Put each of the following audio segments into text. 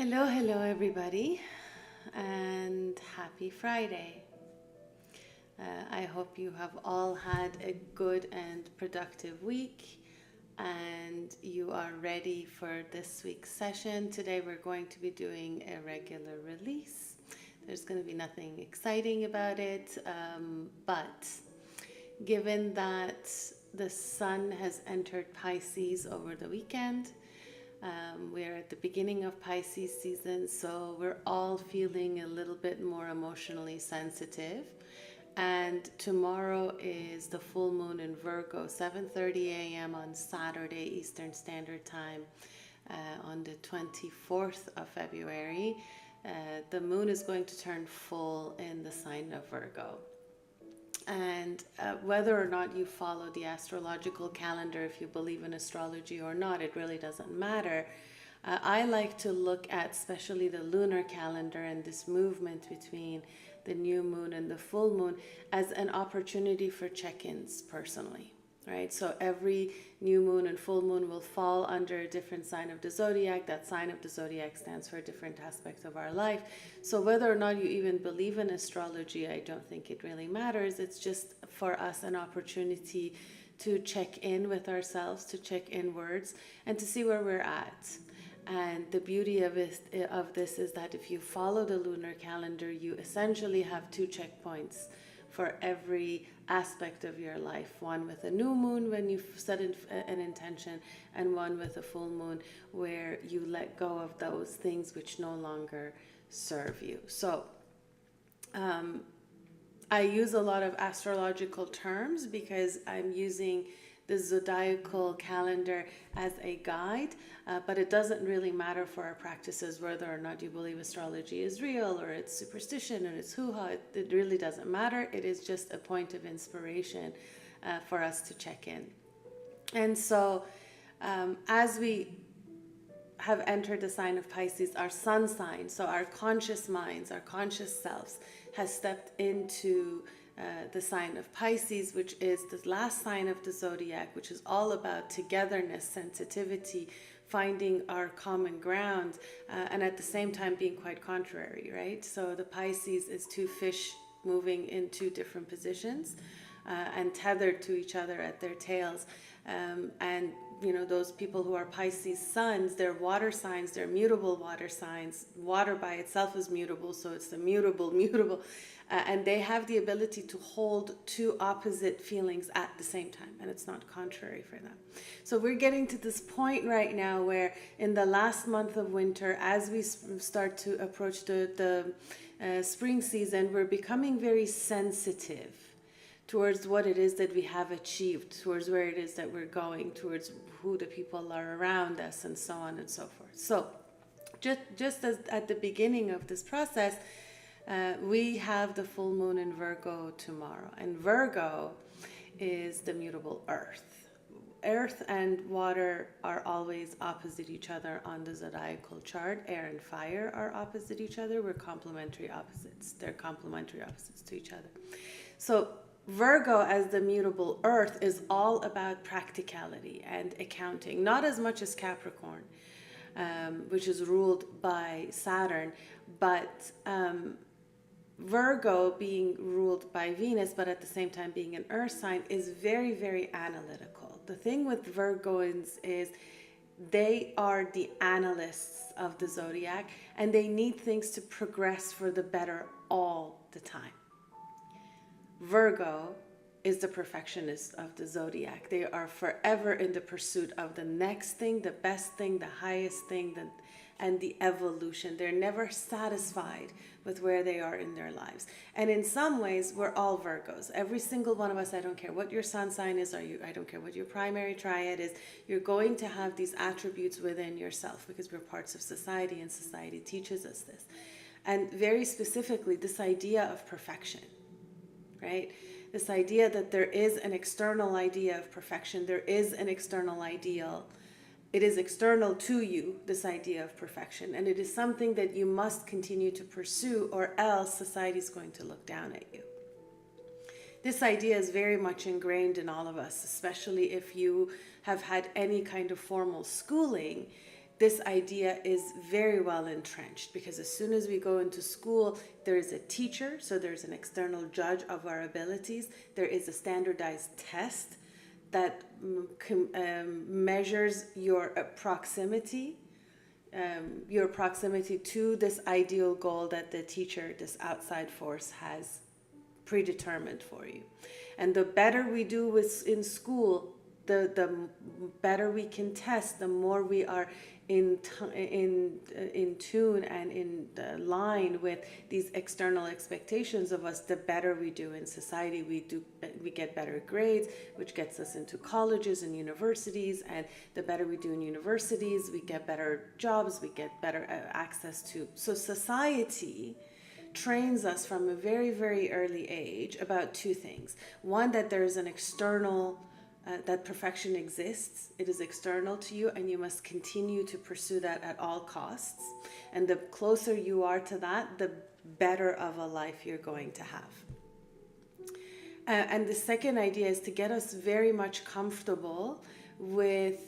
Hello, everybody, and happy Friday. I hope you have all had a good and productive week and you are ready for this week's session. Today, we're going to be doing a regular release. There's going to be nothing exciting about it, but given that the sun has entered Pisces over the weekend, we're at the beginning of Pisces season, so we're all feeling a little bit more emotionally sensitive. And tomorrow is the full moon in Virgo, 7:30 a.m. on Saturday Eastern Standard Time, on the 24th of February. The moon is going to turn full in the sign of Virgo. And whether or not you follow the astrological calendar, if you believe in astrology or not, it really doesn't matter. I like to look at especially the lunar calendar and this movement between the new moon and the full moon as an opportunity for check-ins personally. Right, so every new moon and full moon will fall under a different sign of the zodiac. That sign of the zodiac stands for a different aspect of our life. So whether or not you even believe in astrology, I don't think it really matters. It's just for us an opportunity to check in with ourselves, to check inwards, and to see where we're at. And the beauty of this is that if you follow the lunar calendar, you essentially have two checkpoints for every aspect of your life. One with a new moon when you set an intention, and one with a full moon where you let go of those things which no longer serve you. So I use a lot of astrological terms because I'm using the zodiacal calendar as a guide, but it doesn't really matter for our practices whether or not you believe astrology is real or it's superstition or it's hoo-ha. It really doesn't matter. It is just a point of inspiration for us to check in. And so as we have entered the sign of Pisces, our sun sign, so our conscious minds, our conscious selves, has stepped into the sign of Pisces, which is the last sign of the zodiac, which is all about togetherness, sensitivity, finding our common ground, and at the same time being quite contrary, right? So the Pisces is two fish moving in two different positions and tethered to each other at their tails. And you know, those people who are Pisces suns, they're water signs, they're mutable water signs. Water by itself is mutable, so it's the mutable. And they have the ability to hold two opposite feelings at the same time, and it's not contrary for them. So we're getting to this point right now where in the last month of winter, as we start to approach the spring season, we're becoming very sensitive towards what it is that we have achieved, towards where it is that we're going, towards who the people are around us, and so on and so forth. So just as at the beginning of this process, we have the full moon in Virgo tomorrow. And Virgo is the mutable earth. Earth and water are always opposite each other on the zodiacal chart. Air and fire are opposite each other. We're complementary opposites. They're complementary opposites to each other. So Virgo as the mutable earth is all about practicality and accounting, not as much as Capricorn, which is ruled by Saturn, but Virgo being ruled by Venus, but at the same time being an earth sign, is very, very analytical. The thing with Virgoans is they are the analysts of the zodiac, and they need things to progress for the better all the time. Virgo is the perfectionist of the zodiac. They are forever in the pursuit of the next thing, the best thing, the highest thing, and the evolution. They're never satisfied with where they are in their lives. And in some ways, we're all Virgos. Every single one of us, I don't care what your sun sign is, I don't care what your primary triad is, you're going to have these attributes within yourself because we're parts of society, and society teaches us this. And very specifically, this idea of perfection. Right? This idea that there is an external idea of perfection, there is an external ideal. It is external to you, this idea of perfection, and it is something that you must continue to pursue, or else society is going to look down at you. This idea is very much ingrained in all of us, especially if you have had any kind of formal schooling. this idea is very well entrenched, because as soon as we go into school, there is a teacher, so there's an external judge of our abilities. There is a standardized test that measures your proximity to this ideal goal that the teacher, this outside force, has predetermined for you. And the better we do in school, the better we can test, the more we are in tune and in line with these external expectations of us, the better we do in society. We get better grades, which gets us into colleges and universities, and the better we do in universities, we get better jobs, we get better access to. So society trains us from a very, very early age about two things. One, that there is an external that perfection exists. It is external to you, and you must continue to pursue that at all costs. And the closer you are to that, the better of a life you're going to have. And the second idea is to get us very much comfortable with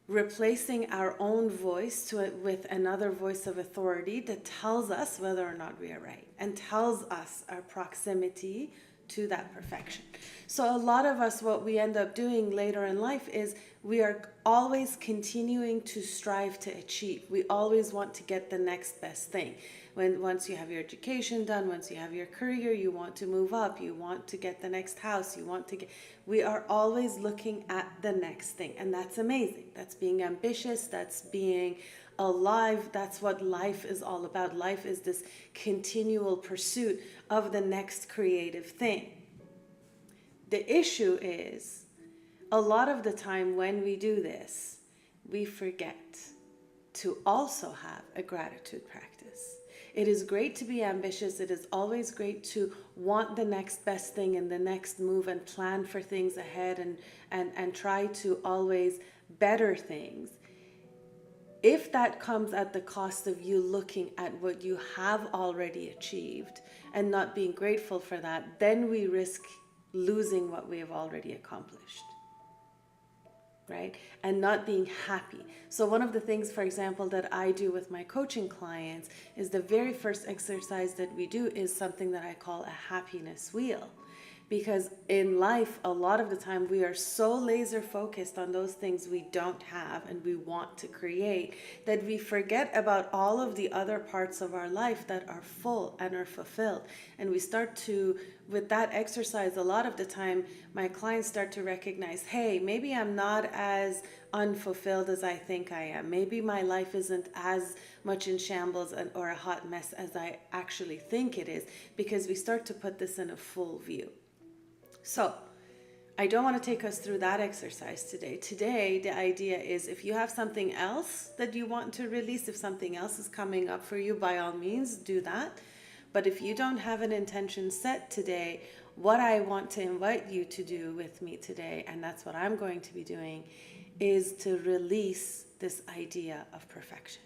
replacing our own voice with another voice of authority that tells us whether or not we are right and tells us our proximity to that perfection. So a lot of us, what we end up doing later in life is we are always continuing to strive to achieve. We always want to get the next best thing. Once you have your education done, once you have your career, you want to move up, you want to get the next house, we are always looking at the next thing. And that's amazing. That's being ambitious, that's being alive. That's what life is all about. Life is this continual pursuit of the next creative thing. The issue is, a lot of the time when we do this, we forget to also have a gratitude practice. It is great to be ambitious. It is always great to want the next best thing and the next move and plan for things ahead and try to always better things. If that comes at the cost of you looking at what you have already achieved and not being grateful for that, then we risk losing what we have already accomplished, right? And not being happy. So one of the things, for example, that I do with my coaching clients is the very first exercise that we do is something that I call a happiness wheel. Because in life, a lot of the time, we are so laser focused on those things we don't have and we want to create that we forget about all of the other parts of our life that are full and are fulfilled. And we start to, with that exercise, a lot of the time, my clients start to recognize, hey, maybe I'm not as unfulfilled as I think I am. Maybe my life isn't as much in shambles or a hot mess as I actually think it is, because we start to put this in a full view. So I don't want to take us through that exercise today. Today, the idea is if you have something else that you want to release, if something else is coming up for you, by all means, do that. But if you don't have an intention set today, what I want to invite you to do with me today, and that's what I'm going to be doing, is to release this idea of perfection.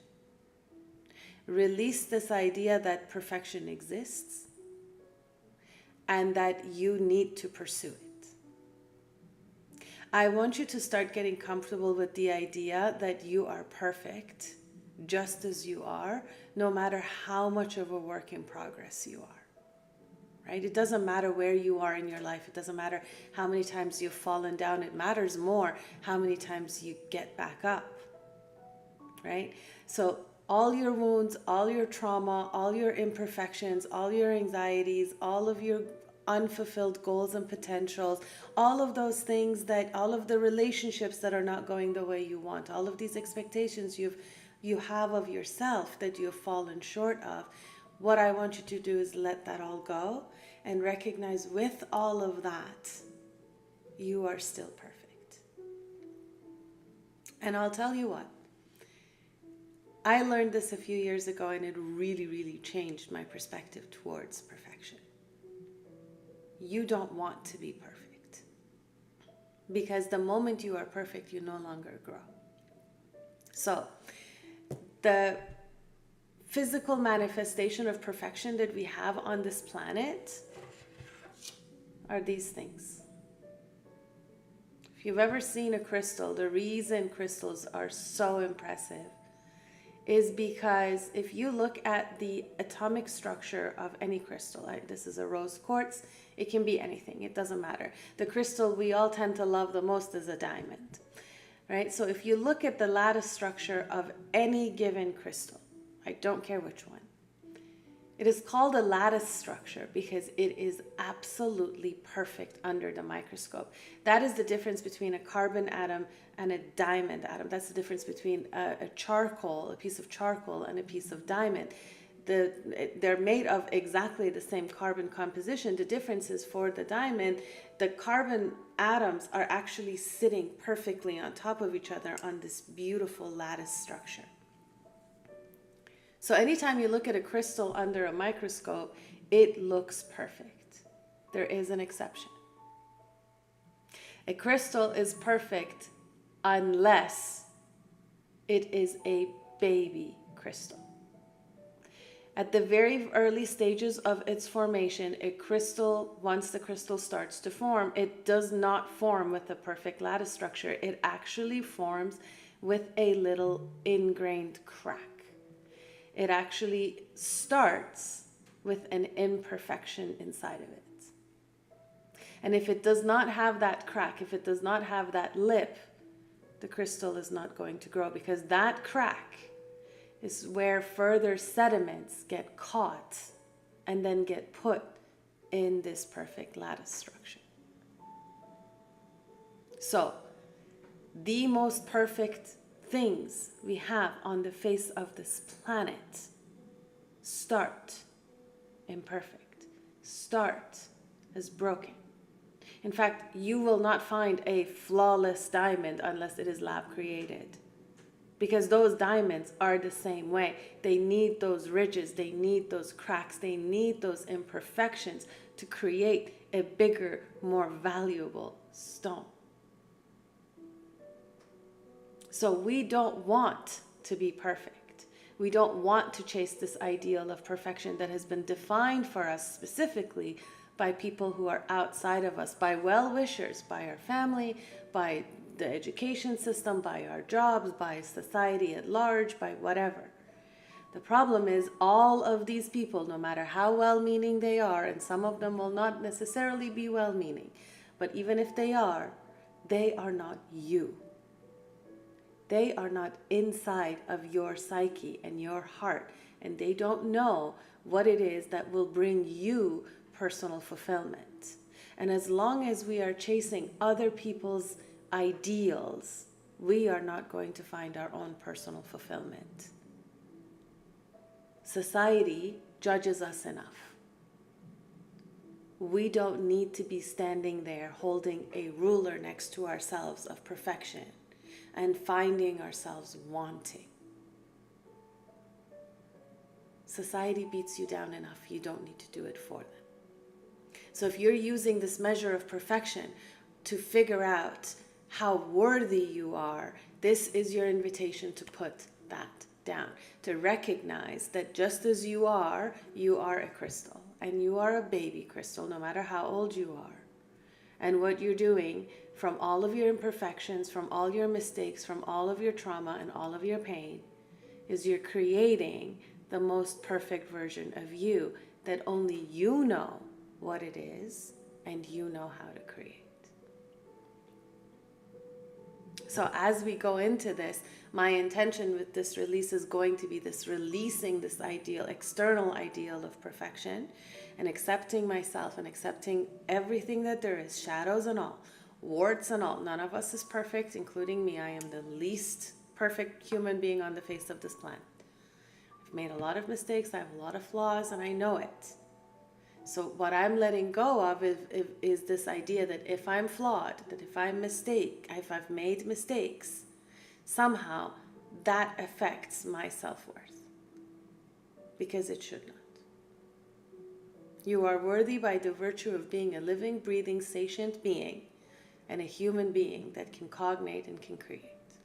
Release this idea that perfection exists and that you need to pursue it. I want you to start getting comfortable with the idea that you are perfect just as you are, no matter how much of a work in progress you are, right? It doesn't matter where you are in your life. It doesn't matter how many times you've fallen down. It matters more how many times you get back up, right? So all your wounds, all your trauma, all your imperfections, all your anxieties, all of your unfulfilled goals and potentials, all of those things all of the relationships that are not going the way you want, all of these expectations you have of yourself that you have fallen short of, what I want you to do is let that all go and recognize with all of that, you are still perfect. And I'll tell you what, I learned this a few years ago, and it really, really changed my perspective towards perfection. You don't want to be perfect, because the moment you are perfect, you no longer grow. So the physical manifestation of perfection that we have on this planet are these things. If you've ever seen a crystal, the reason crystals are so impressive is because if you look at the atomic structure of any crystal, this is a rose quartz, it can be anything, it doesn't matter. The crystal we all tend to love the most is a diamond, right? So if you look at the lattice structure of any given crystal, I don't care which one, it is called a lattice structure because it is absolutely perfect under the microscope. That is the difference between a carbon atom and a diamond atom. That's the difference between a piece of charcoal and a piece of diamond. They're made of exactly the same carbon composition. The difference is for the diamond, the carbon atoms are actually sitting perfectly on top of each other on this beautiful lattice structure. So anytime you look at a crystal under a microscope, it looks perfect. There is an exception. A crystal is perfect unless it is a baby crystal. At the very early stages of its formation, a crystal, once the crystal starts to form, it does not form with a perfect lattice structure. It actually forms with a little ingrained crack. It actually starts with an imperfection inside of it. And if it does not have that crack, if it does not have that lip, the crystal is not going to grow, because that crack is where further sediments get caught and then get put in this perfect lattice structure. So, the most perfect things we have on the face of this planet start imperfect, start as broken. In fact, you will not find a flawless diamond unless it is lab created, because those diamonds are the same way. They need those ridges, they need those cracks, they need those imperfections to create a bigger, more valuable stone. So we don't want to be perfect. We don't want to chase this ideal of perfection that has been defined for us specifically by people who are outside of us, by well-wishers, by our family, by the education system, by our jobs, by society at large, by whatever. The problem is all of these people, no matter how well-meaning they are, and some of them will not necessarily be well-meaning, but even if they are not you. They are not inside of your psyche and your heart, and they don't know what it is that will bring you personal fulfillment. And as long as we are chasing other people's ideals, we are not going to find our own personal fulfillment. Society judges us enough. We don't need to be standing there holding a ruler next to ourselves of perfection and finding ourselves wanting. Society beats you down enough. You don't need to do it for them. So if you're using this measure of perfection to figure out how worthy you are, this is your invitation to put that down, to recognize that just as you are a crystal, and you are a baby crystal, no matter how old you are. And what you're doing from all of your imperfections, from all your mistakes, from all of your trauma and all of your pain, is you're creating the most perfect version of you that only you know what it is and you know how to create. So as we go into this, my intention with this release is going to be this releasing this ideal, external ideal of perfection, and accepting myself and accepting everything that there is, shadows and all, warts and all. None of us is perfect, including me. I am the least perfect human being on the face of this planet. I've made a lot of mistakes, I have a lot of flaws, and I know it. So what I'm letting go of is this idea that if I'm flawed, that if I've made mistakes, somehow that affects my self-worth. Because it should not. You are worthy by the virtue of being a living, breathing, sentient being and a human being that can cognate and can create.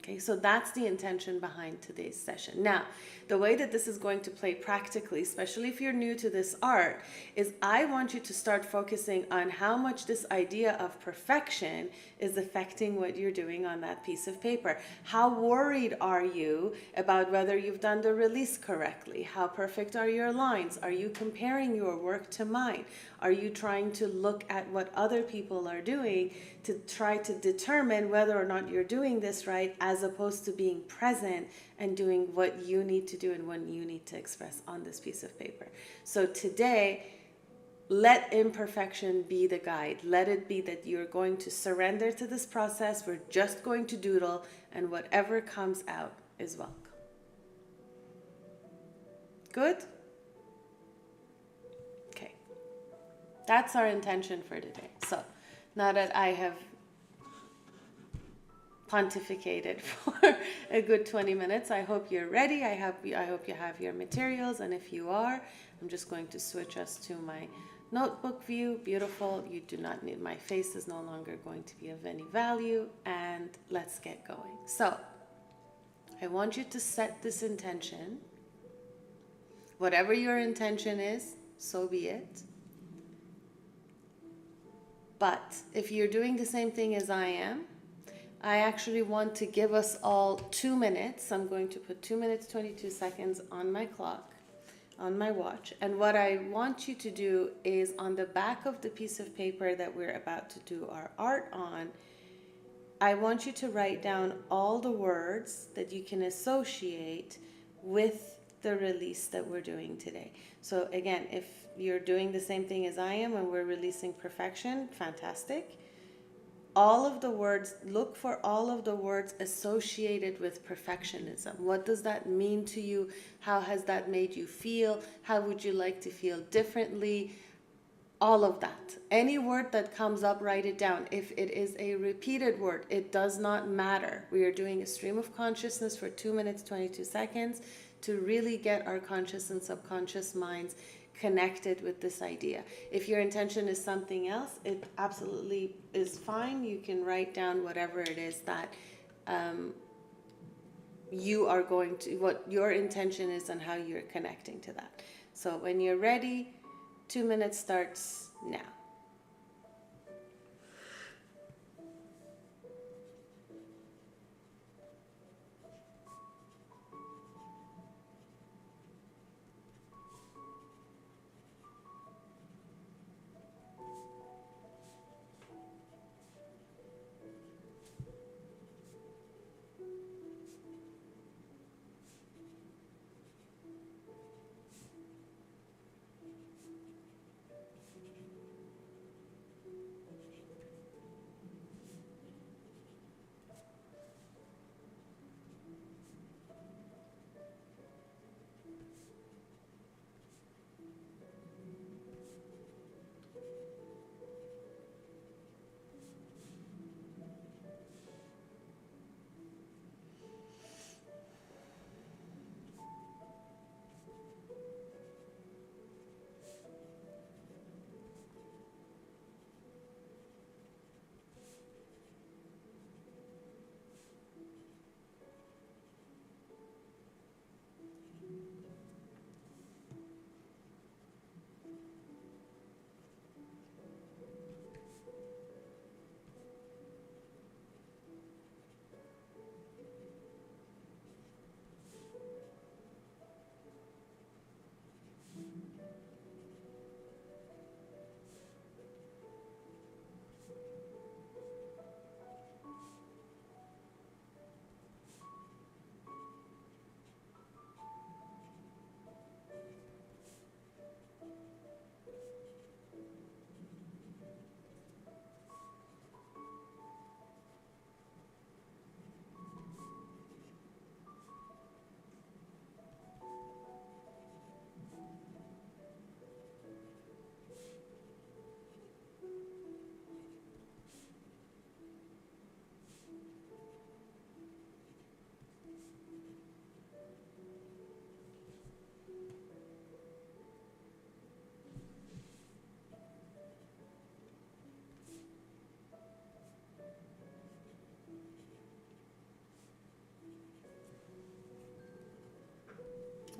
Okay, so that's the intention behind today's session. Now, the way that this is going to play practically, especially if you're new to this art, is I want you to start focusing on how much this idea of perfection is affecting what you're doing on that piece of paper. How worried are you about whether you've done the release correctly? How perfect are your lines? Are you comparing your work to mine? Are you trying to look at what other people are doing to try to determine whether or not you're doing this right, as opposed to being present and doing what you need to do and what you need to express on this piece of paper? So today, let imperfection be the guide. Let it be that you're going to surrender to this process. We're just going to doodle, and whatever comes out is welcome. Good? Okay. That's our intention for today. So now that I have pontificated for a good 20 minutes, I hope you're ready. I hope you have your materials, and if you are, I'm just going to switch us to my notebook view. Beautiful. You do not need, my face is no longer going to be of any value, and let's get going. So I want you to set this intention. Whatever your intention is, so be it. But if you're doing the same thing as I am, I actually want to give us all 2 minutes. I'm going to put 2 minutes, 22 seconds on my clock, on my watch. And what I want you to do is, on the back of the piece of paper that we're about to do our art on, I want you to write down all the words that you can associate with the release that we're doing today. So again, if you're doing the same thing as I am and we're releasing perfection, fantastic. All of the words, look for all of the words associated with perfectionism. What does that mean to you? How has that made you feel? How would you like to feel differently? All of that. Any word that comes up, write it down. If it is a repeated word, it does not matter. We are doing a stream of consciousness for 2 minutes, 22 seconds to really get our conscious and subconscious minds connected with this idea. If your intention is something else, it absolutely is fine. You can write down whatever it is that you are going to, what your intention is and how you're connecting to that. So when you're ready, 2 minutes starts now.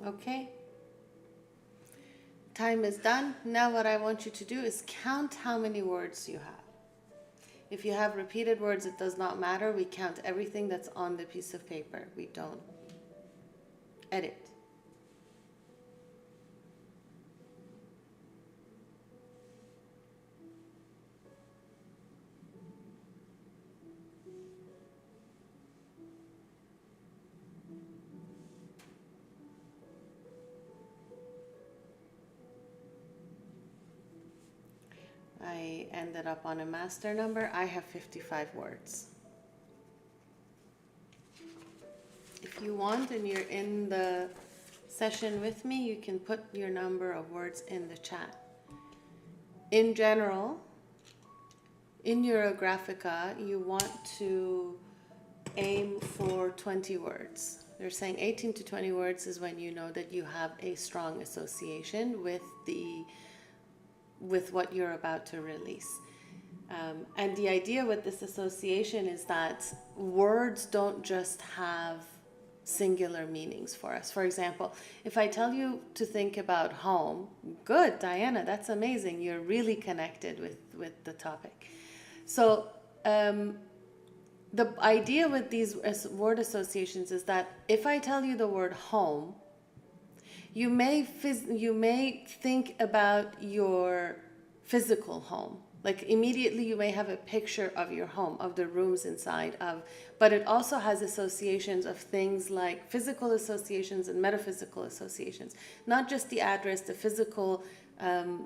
Okay. Time is done. Now what I want you to do is count how many words you have. If you have repeated words, it does not matter. We count everything that's on the piece of paper. We don't edit. I ended up on a master number. I have 55 words. If you want and you're in the session with me, you can put your number of words in the chat. In general, in Neurographica, you want to aim for 20 words. They're saying 18 to 20 words is when you know that you have a strong association with what you're about to release. And the idea with this association is that words don't just have singular meanings for us. For example, if I tell you to think about home, good, Diana, that's amazing. You're really connected with the topic. So the idea with these word associations is that if I tell you the word home, you may think about your physical home. Like immediately you may have a picture of your home, of the rooms inside of, but it also has associations of things like physical associations and metaphysical associations. Not just the address, the physical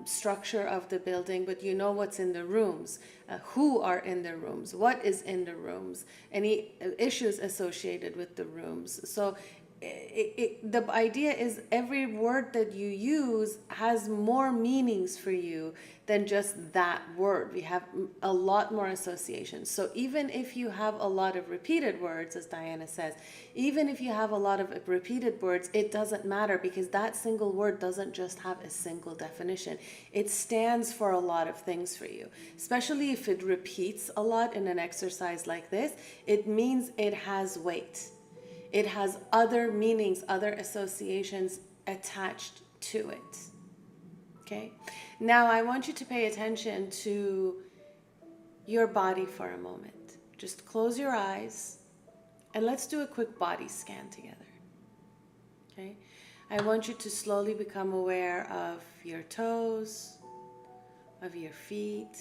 structure of the building, but you know what's in the rooms, who are in the rooms, what is in the rooms, any issues associated with the rooms. So the idea is every word that you use has more meanings for you than just that word. We have a lot more associations. So even if you have a lot of repeated words, as Diana says, even if you have a lot of repeated words, it doesn't matter because that single word doesn't just have a single definition. It stands for a lot of things for you, especially if it repeats a lot in an exercise like this. It means it has weight. It has other meanings, other associations attached to it. Okay? Now I want you to pay attention to your body for a moment. Just close your eyes and let's do a quick body scan together. Okay? I want you to slowly become aware of your toes, of your feet,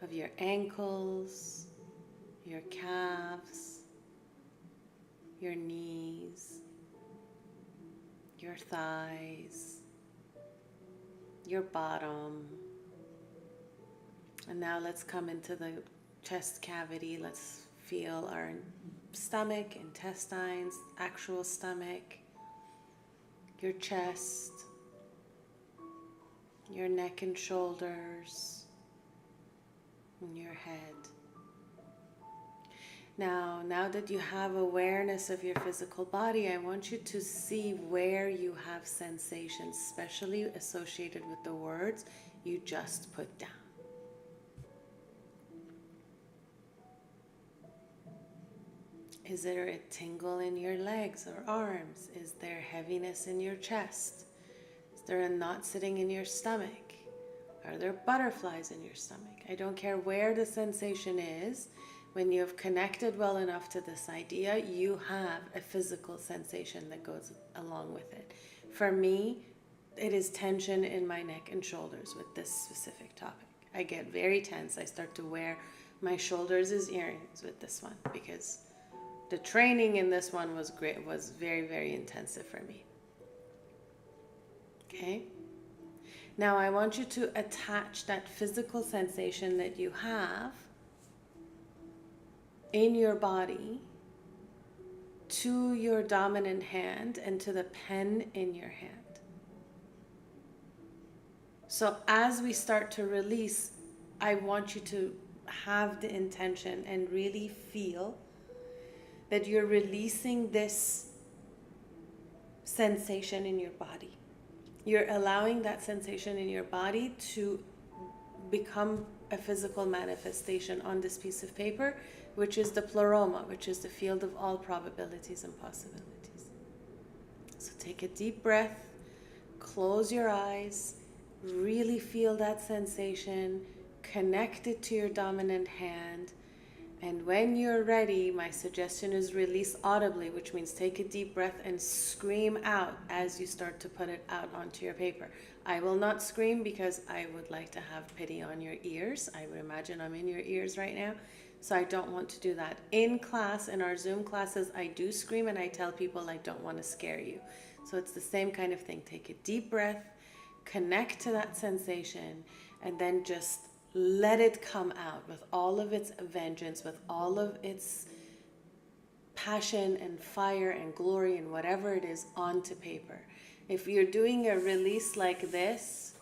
of your ankles, your calves, your knees, your thighs, your bottom. And now let's come into the chest cavity. Let's feel our stomach, intestines, actual stomach, your chest, your neck and shoulders, and your head. Now that you have awareness of your physical body, I want you to see where you have sensations, especially associated with the words you just put down. Is there a tingle in your legs or arms? Is there heaviness in your chest? Is there a knot sitting in your stomach? Are there butterflies in your stomach? I don't care where the sensation is. When you have connected well enough to this idea, you have a physical sensation that goes along with it. For me, it is tension in my neck and shoulders with this specific topic. I get very tense. I start to wear my shoulders as earrings with this one because the training in this one was great, was very, very intensive for me. Okay? Now I want you to attach that physical sensation that you have in your body to your dominant hand and to the pen in your hand. So as we start to release, I want you to have the intention and really feel that you're releasing this sensation in your body. You're allowing that sensation in your body to become a physical manifestation on this piece of paper, which is the pleroma, which is the field of all probabilities and possibilities. So take a deep breath, close your eyes, really feel that sensation, connect it to your dominant hand. And when you're ready, my suggestion is release audibly, which means take a deep breath and scream out as you start to put it out onto your paper. I will not scream because I would like to have pity on your ears. I would imagine I'm in your ears right now. So I don't want to do that. In class, in our Zoom classes, I do scream and I tell people I don't want to scare you. So it's the same kind of thing. Take a deep breath, connect to that sensation, and then just let it come out with all of its vengeance, with all of its passion and fire and glory and whatever it is onto paper. If you're doing a release like this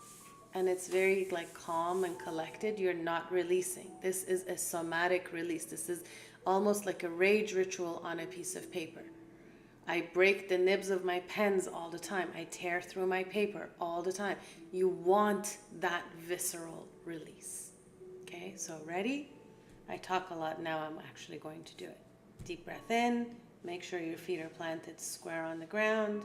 and it's very like calm and collected, you're not releasing. This is a somatic release. This is almost like a rage ritual on a piece of paper. I break the nibs of my pens all the time. I tear through my paper all the time. You want that visceral release. Okay, so ready? I talk a lot now. I'm actually going to do it. Deep breath in. Make sure your feet are planted square on the ground.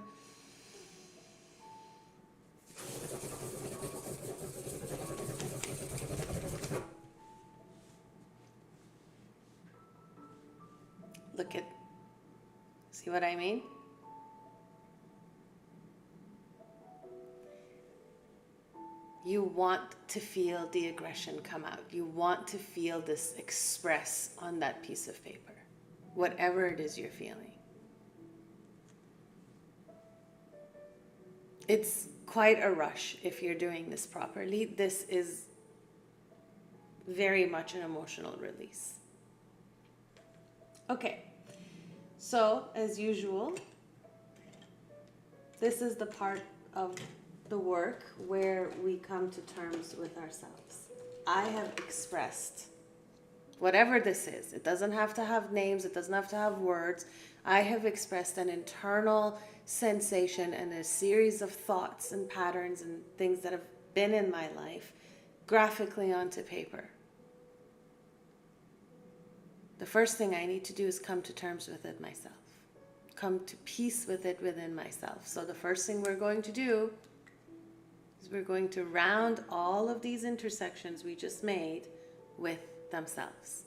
Look at, see what I mean? You want to feel the aggression come out. You want to feel this express on that piece of paper, whatever it is you're feeling. It's quite a rush if you're doing this properly. This is very much an emotional release. Okay, so as usual, this is the part of the work where we come to terms with ourselves. I have expressed whatever this is. It doesn't have to have names. It doesn't have to have words. I have expressed an internal sensation and a series of thoughts and patterns and things that have been in my life graphically onto paper. The first thing I need to do is come to terms with it myself. Come to peace with it within myself. So the first thing we're going to do is we're going to round all of these intersections we just made with themselves.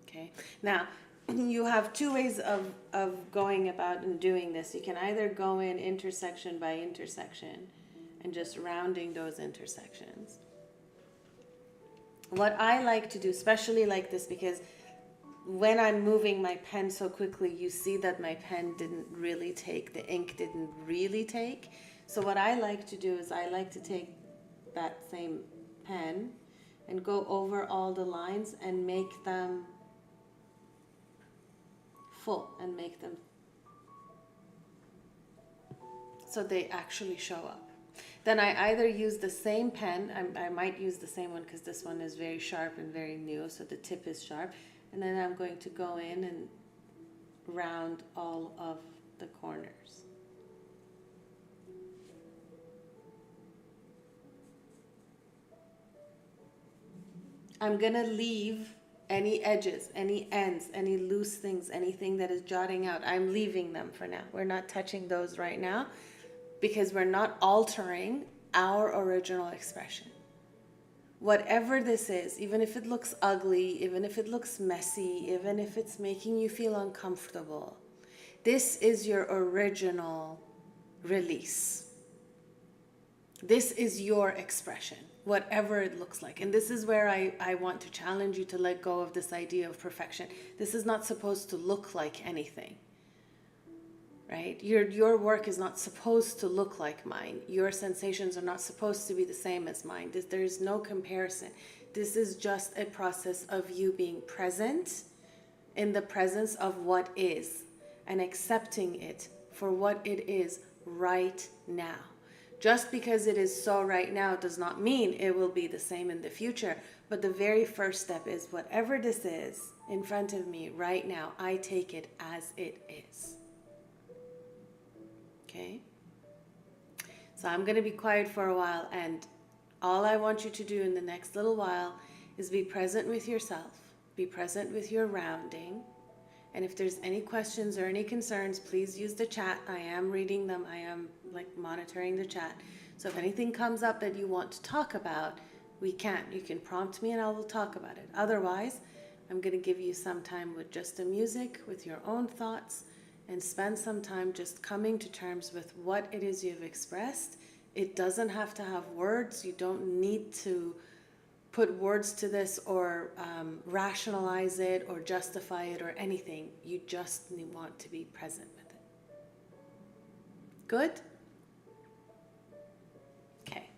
Okay? Now, you have two ways of going about and doing this. You can either go in intersection by intersection and just rounding those intersections. What I like to do, especially like this, because when I'm moving my pen so quickly, you see that my pen didn't really take, the ink didn't really take. So what I like to do is I like to take that same pen and go over all the lines and make them full and make them so they actually show up. Then I either use the same pen, I might use the same one because this one is very sharp and very new, so the tip is sharp, and then I'm going to go in and round all of the corners. I'm going to leave any edges, any ends, any loose things, anything that is jotting out. I'm leaving them for now. We're not touching those right now because we're not altering our original expression. Whatever this is, even if it looks ugly, even if it looks messy, even if it's making you feel uncomfortable, this is your original release. This is your expression, whatever it looks like. And this is where I want to challenge you to let go of this idea of perfection. This is not supposed to look like anything, right? Your work is not supposed to look like mine. Your sensations are not supposed to be the same as mine. There is no comparison. This is just a process of you being present in the presence of what is and accepting it for what it is right now. Just because it is so right now does not mean it will be the same in the future. But the very first step is whatever this is in front of me right now, I take it as it is. Okay? So I'm going to be quiet for a while, and all I want you to do in the next little while is be present with yourself, be present with your rounding, And if there's any questions or any concerns, please use the chat. I am reading them. I am like monitoring the chat. So if anything comes up that you want to talk about, you can prompt me and I will talk about it. Otherwise, I'm going to give you some time with just the music, with your own thoughts, and spend some time just coming to terms with what it is you've expressed. It doesn't have to have words. You don't need to put words to this or rationalize it or justify it or anything. You just want to be present with it. Good? Okay.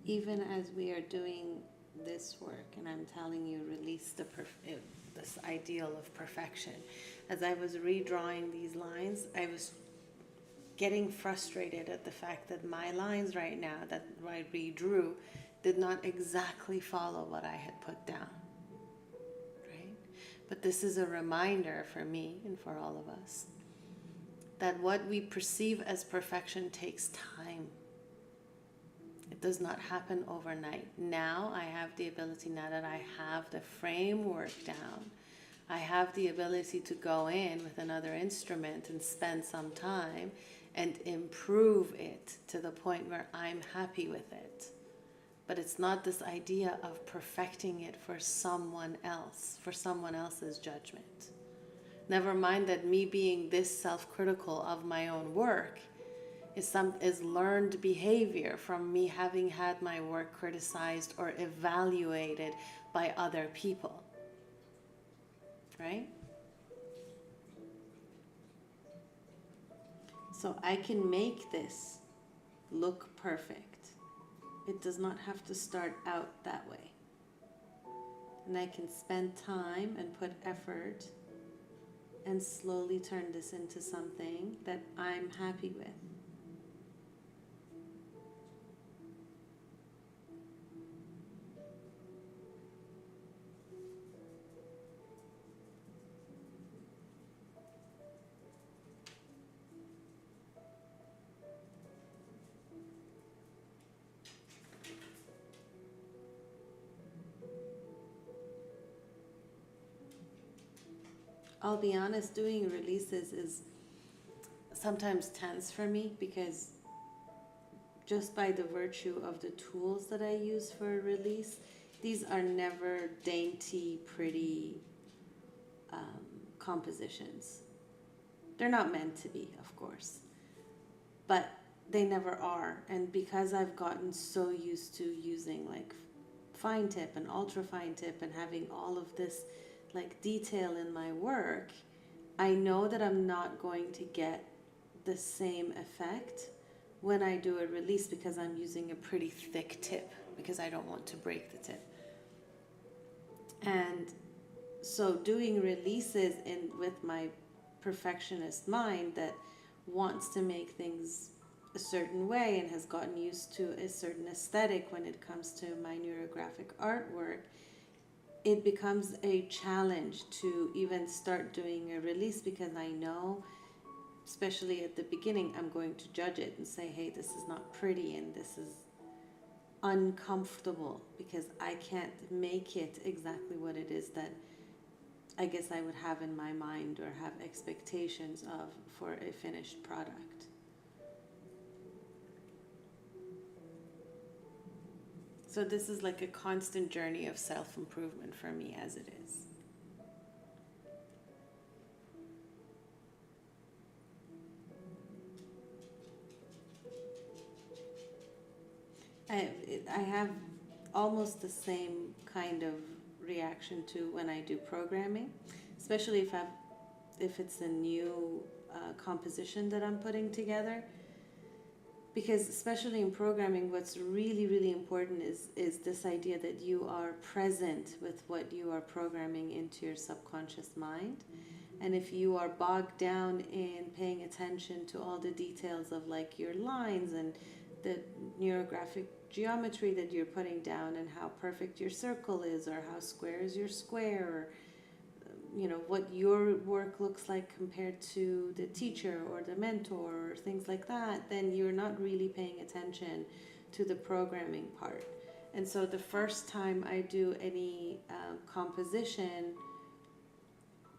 even as we are doing this work, and I'm telling you, release this ideal of perfection. As I was redrawing these lines, I was getting frustrated at the fact that my lines right now that I redrew did not exactly follow what I had put down, right? But this is a reminder for me and for all of us that what we perceive as perfection takes time. It does not happen overnight. Now I have the ability, now that I have the framework down, I have the ability to go in with another instrument and spend some time and improve it to the point where I'm happy with it. But it's not this idea of perfecting it for someone else, for someone else's judgment. Never mind that me being this self-critical of my own work is learned behavior from me having had my work criticized or evaluated by other people, right? So I can make this look perfect. It does not have to start out that way. And I can spend time and put effort and slowly turn this into something that I'm happy with. I'll be honest, doing releases is sometimes tense for me because just by the virtue of the tools that I use for a release, these are never dainty, pretty compositions. They're not meant to be, of course, but they never are. And because I've gotten so used to using like fine tip and ultra fine tip and having all of this like detail in my work, I know that I'm not going to get the same effect when I do a release because I'm using a pretty thick tip because I don't want to break the tip. And so doing releases with my perfectionist mind that wants to make things a certain way and has gotten used to a certain aesthetic when it comes to my neurographic artwork, it becomes a challenge to even start doing a release because I know, especially at the beginning, I'm going to judge it and say, hey, this is not pretty and this is uncomfortable because I can't make it exactly what it is that I guess I would have in my mind or have expectations of for a finished product. So this is like a constant journey of self-improvement for me as it is. I have almost the same kind of reaction to when I do programming, especially if it's a new composition that I'm putting together. Because especially in programming, what's really, really important is this idea that you are present with what you are programming into your subconscious mind. And if you are bogged down in paying attention to all the details of like your lines and the neurographic geometry that you're putting down and how perfect your circle is or how square is your square or what your work looks like compared to the teacher or the mentor or things like that, then you're not really paying attention to the programming part. And so the first time I do any composition,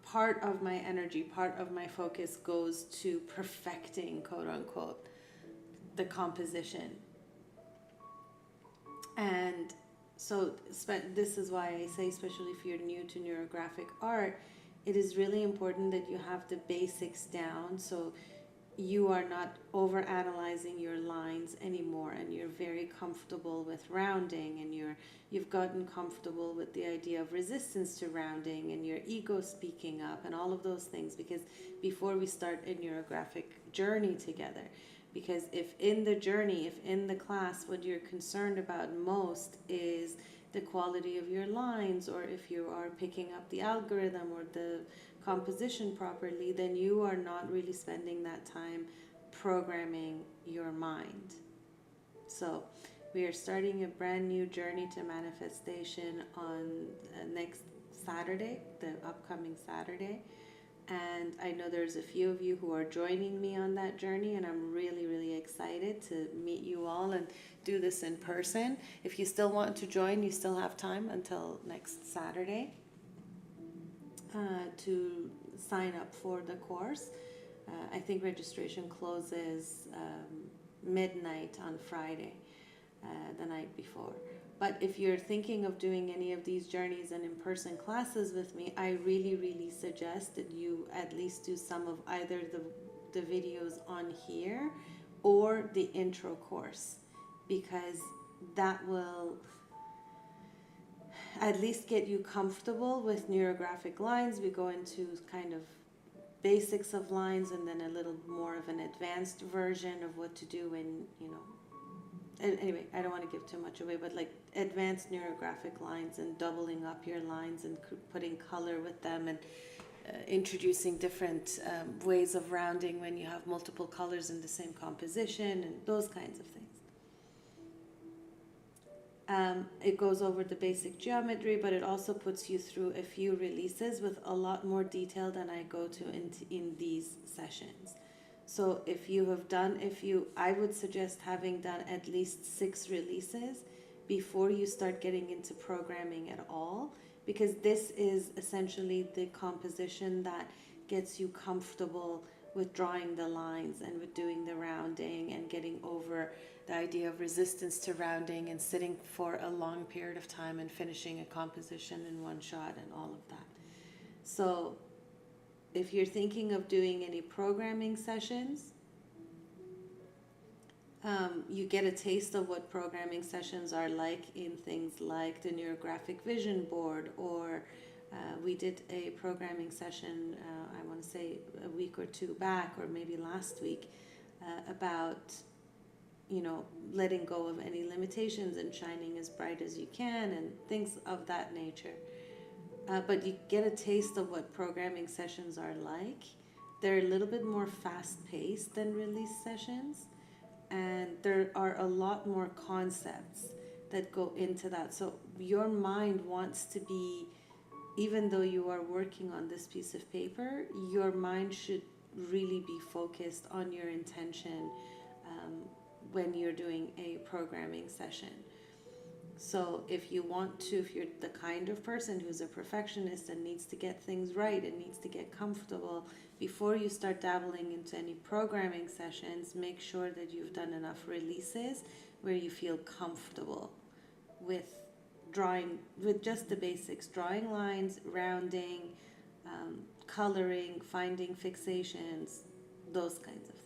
part of my energy, part of my focus goes to perfecting, quote unquote, the composition. And so this is why I say, especially if you're new to neurographic art, it is really important that you have the basics down so you are not over-analyzing your lines anymore and you're very comfortable with rounding and you've gotten comfortable with the idea of resistance to rounding and your ego speaking up and all of those things, because before we start a neurographic journey together, Because if in the journey, if in the class, what you're concerned about most is the quality of your lines, or if you are picking up the algorithm or the composition properly, then you are not really spending that time programming your mind. So we are starting a brand new journey to manifestation on next Saturday, the upcoming Saturday. And I know there's a few of you who are joining me on that journey, and I'm really, really excited to meet you all and do this in person. If you still want to join, you still have time until next Saturday to sign up for the course. I think registration closes midnight on Friday, the night before. But if you're thinking of doing any of these journeys and in-person classes with me, I really, really suggest that you at least do some of either the videos on here or the intro course, because that will at least get you comfortable with neurographic lines. We go into kind of basics of lines and then a little more of an advanced version of what to do when, anyway, I don't want to give too much away, but like advanced neurographic lines and doubling up your lines and putting color with them, and introducing different ways of rounding when you have multiple colors in the same composition, and those kinds of things. It goes over the basic geometry, but it also puts you through a few releases with a lot more detail than I go to in these sessions. So if you have done, I would suggest having done at least 6 releases before you start getting into programming at all, because this is essentially the composition that gets you comfortable with drawing the lines and with doing the rounding and getting over the idea of resistance to rounding and sitting for a long period of time and finishing a composition in one shot and all of that. So if you're thinking of doing any programming sessions, you get a taste of what programming sessions are like in things like the Neurographic Vision Board, or we did a programming session, I want to say a week or two back, or maybe last week, about letting go of any limitations and shining as bright as you can and things of that nature. But you get a taste of what programming sessions are like. They're a little bit more fast-paced than release sessions, and there are a lot more concepts that go into that. So your mind wants to be, even though you are working on this piece of paper, your mind should really be focused on your intention when you're doing a programming session. So if you're the kind of person who's a perfectionist and needs to get things right and needs to get comfortable, before you start dabbling into any programming sessions, make sure that you've done enough releases where you feel comfortable with drawing, with just the basics, drawing lines, rounding, coloring, finding fixations, those kinds of things.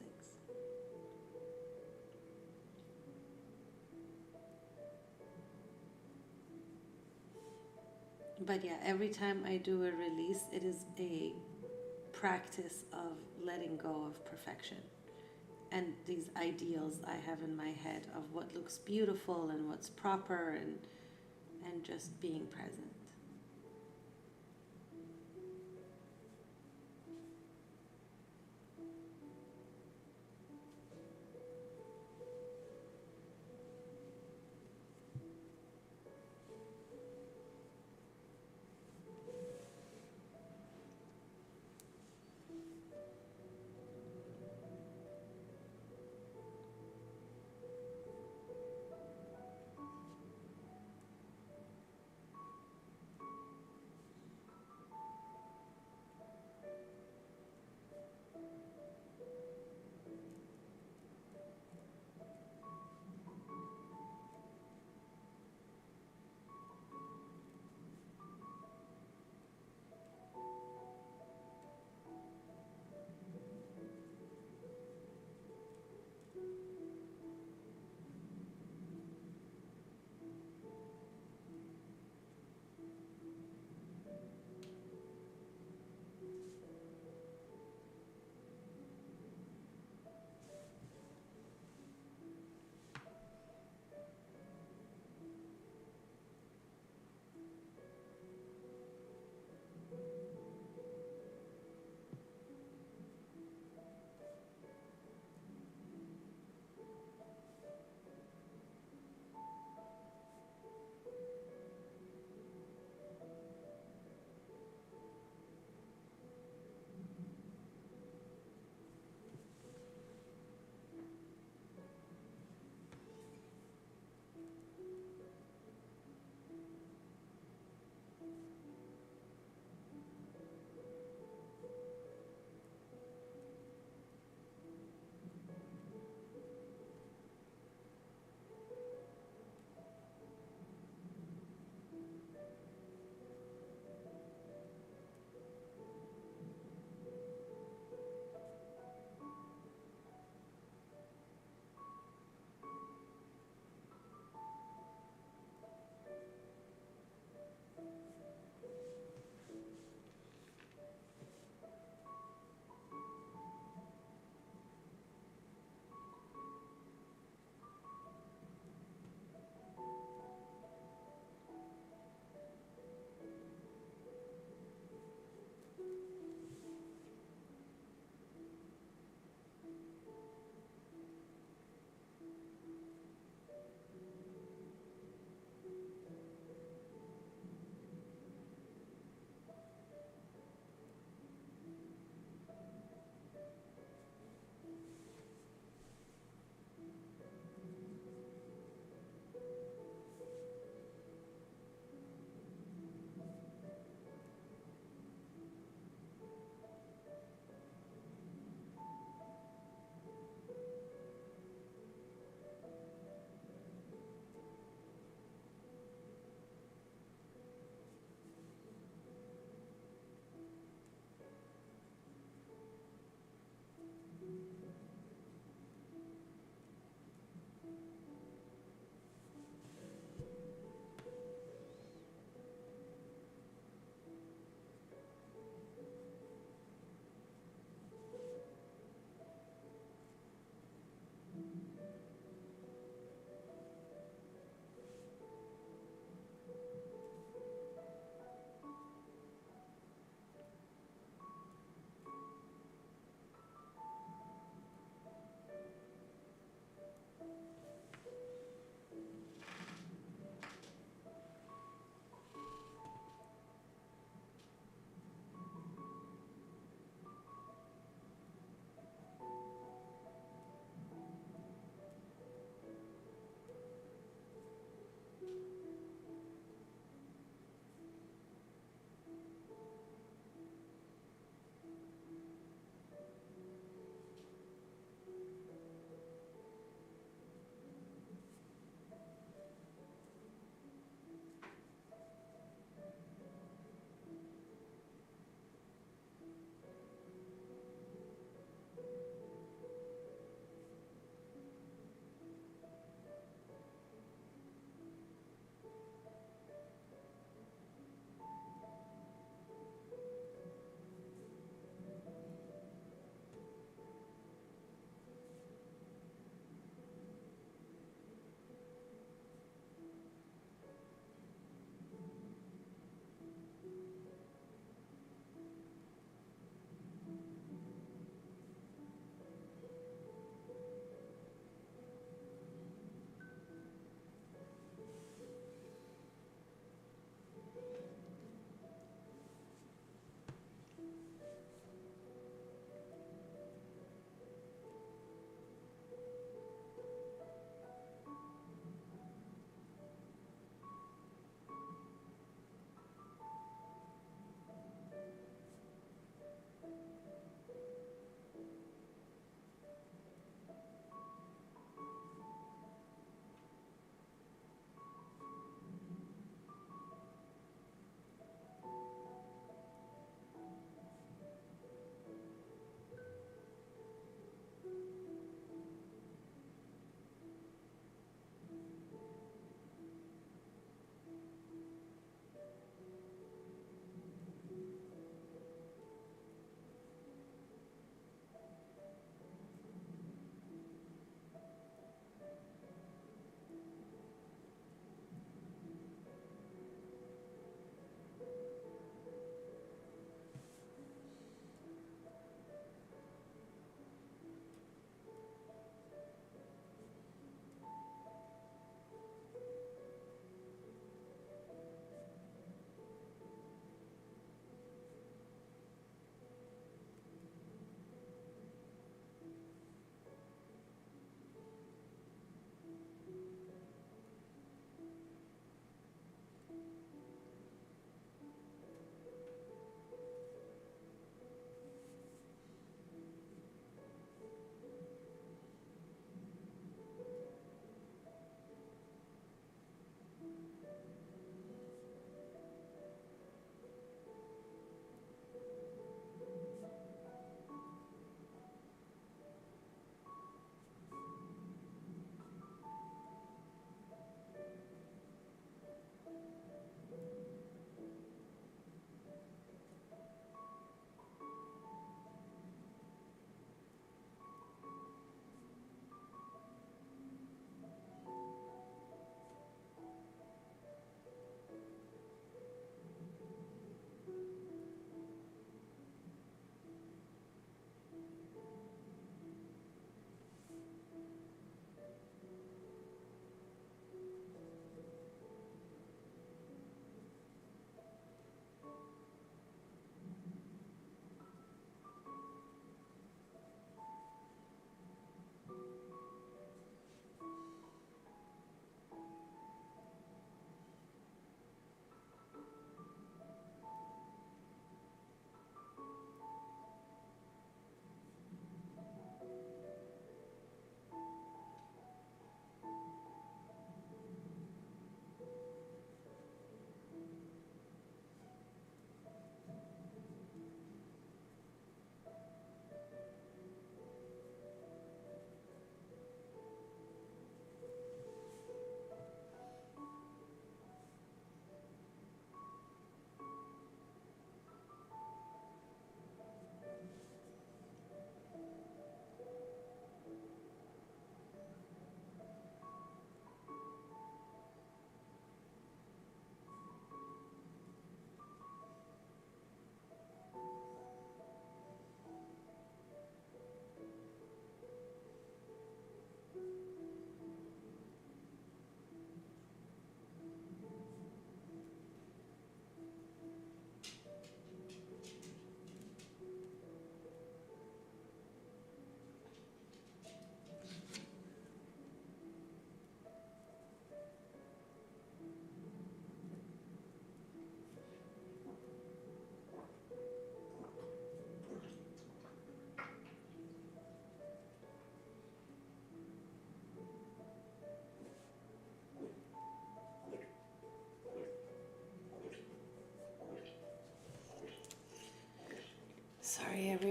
But yeah, every time I do a release, it is a practice of letting go of perfection and these ideals I have in my head of what looks beautiful and what's proper, and just being present.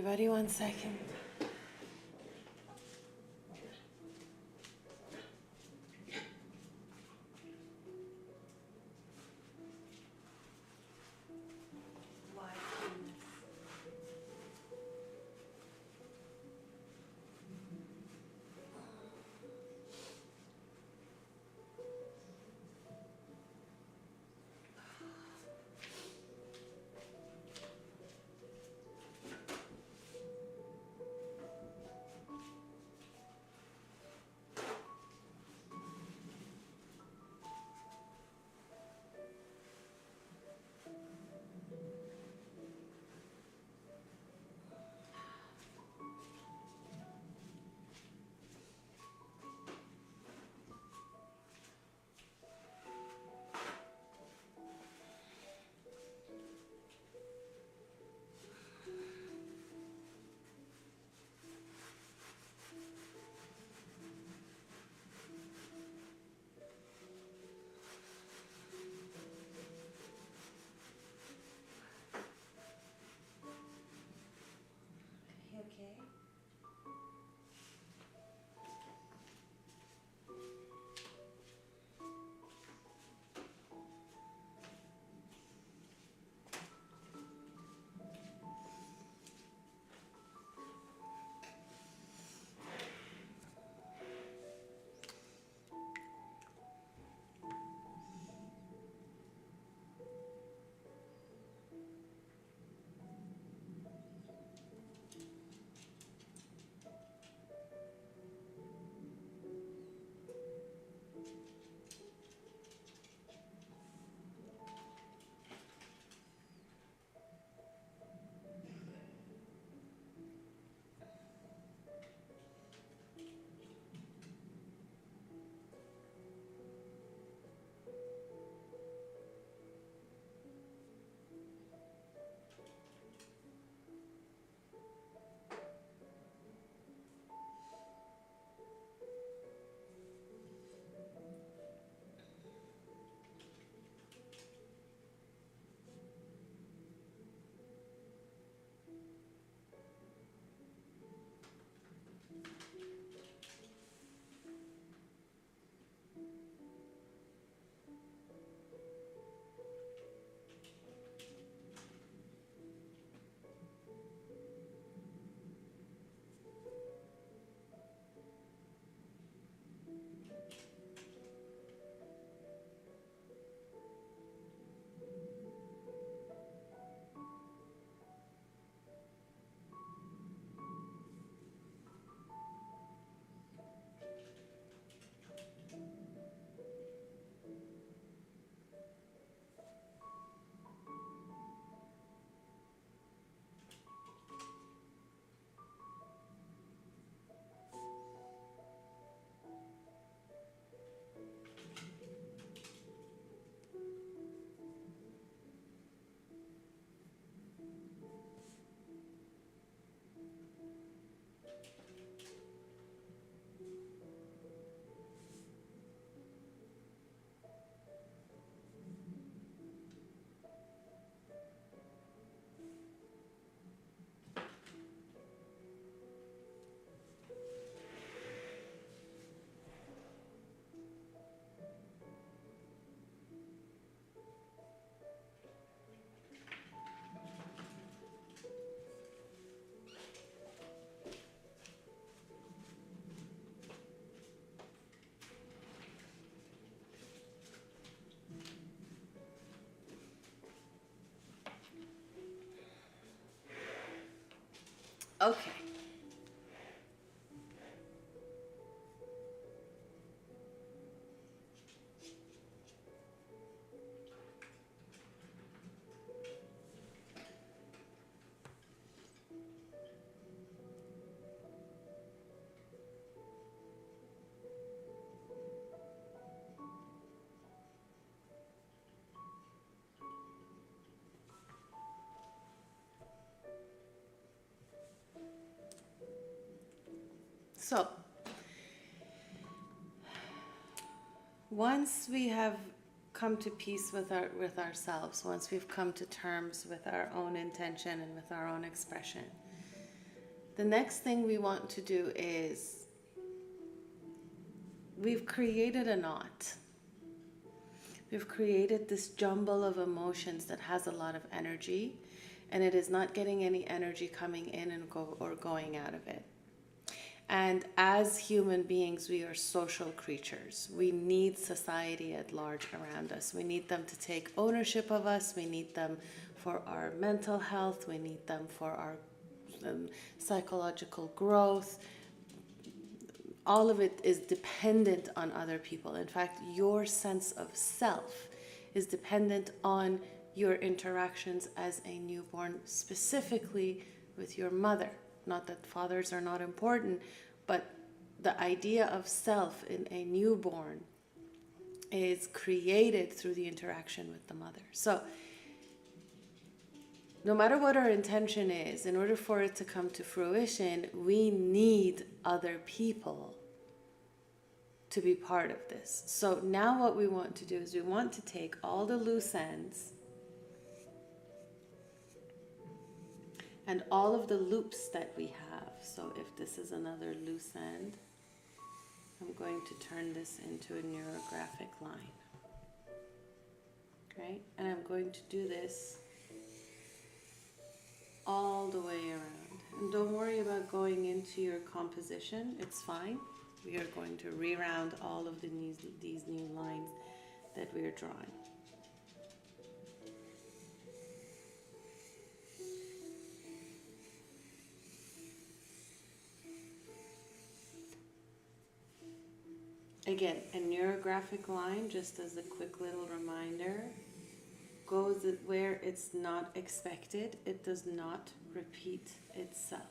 everybody, 1 second. Okay. So, once we have come to peace with ourselves, once we've come to terms with our own intention and with our own expression, The next thing we want to do is, we've created a knot. We've created this jumble of emotions that has a lot of energy, and it is not getting any energy coming in and going out of it. And as human beings, we are social creatures. We need society at large around us. We need them to take ownership of us. We need them for our mental health. We need them for our psychological growth. All of it is dependent on other people. In fact, your sense of self is dependent on your interactions as a newborn, specifically with your mother. Not that fathers are not important, but the idea of self in a newborn is created through the interaction with the mother. So no matter what our intention is, in order for it to come to fruition, we need other people to be part of this. So now what we want to do is we want to take all the loose ends and all of the loops that we have. So if this is another loose end, I'm going to turn this into a neurographic line. Okay? And I'm going to do this all the way around. And don't worry about going into your composition, it's fine. We are going to re-round all of these new lines that we are drawing. Again, a neurographic line, just as a quick little reminder, goes where it's not expected. It does not repeat itself.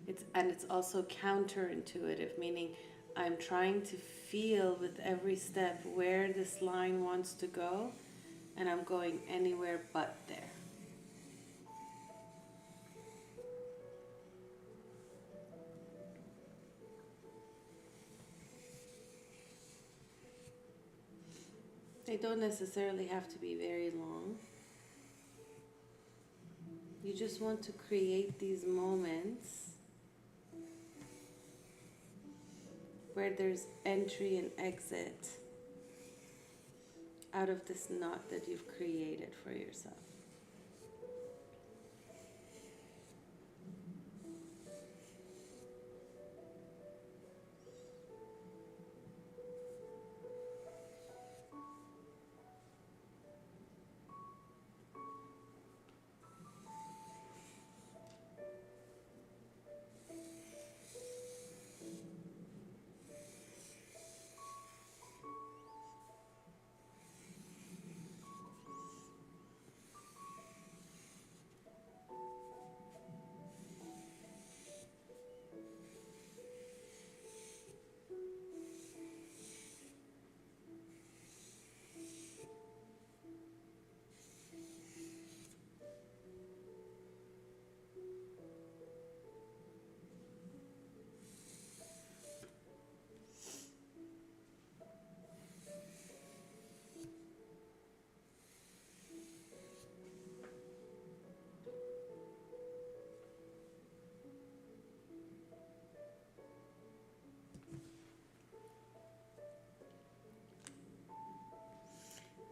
It's also counterintuitive, meaning I'm trying to feel with every step where this line wants to go, and I'm going anywhere but there. They don't necessarily have to be very long. You just want to create these moments where there's entry and exit out of this knot that you've created for yourself.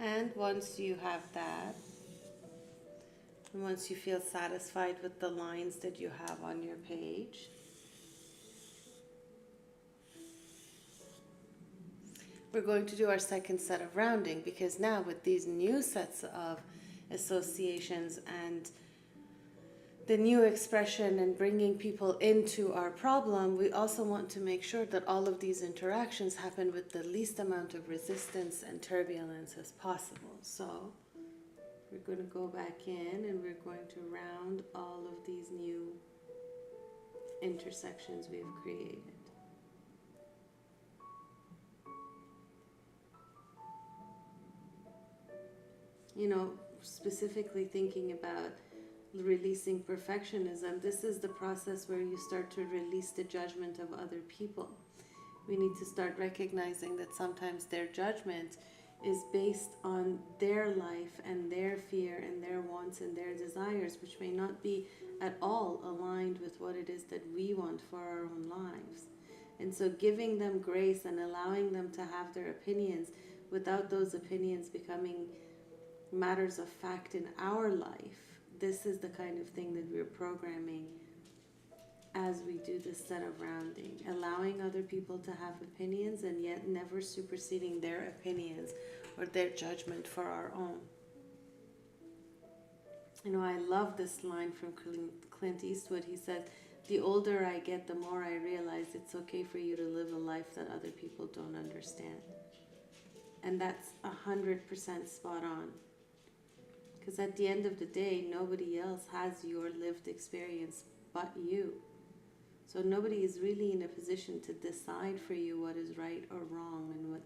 And once you have that, and once you feel satisfied with the lines that you have on your page, we're going to do our second set of rounding, because now with these new sets of associations and the new expression and bringing people into our problem, we also want to make sure that all of these interactions happen with the least amount of resistance and turbulence as possible. So we're going to go back in and we're going to round all of these new intersections we've created. You know, specifically thinking about releasing perfectionism, this is the process where you start to release the judgment of other people. We need to start recognizing that sometimes their judgment is based on their life and their fear and their wants and their desires, which may not be at all aligned with what it is that we want for our own lives. And so giving them grace and allowing them to have their opinions without those opinions becoming matters of fact in our life, this is the kind of thing that we're programming as we do this set of rounding, allowing other people to have opinions and yet never superseding their opinions or their judgment for our own. You know, I love this line from Clint Eastwood. He said, "The older I get, the more I realize it's okay for you to live a life that other people don't understand." And that's 100% spot on. Because at the end of the day, nobody else has your lived experience but you. So nobody is really in a position to decide for you what is right or wrong, and what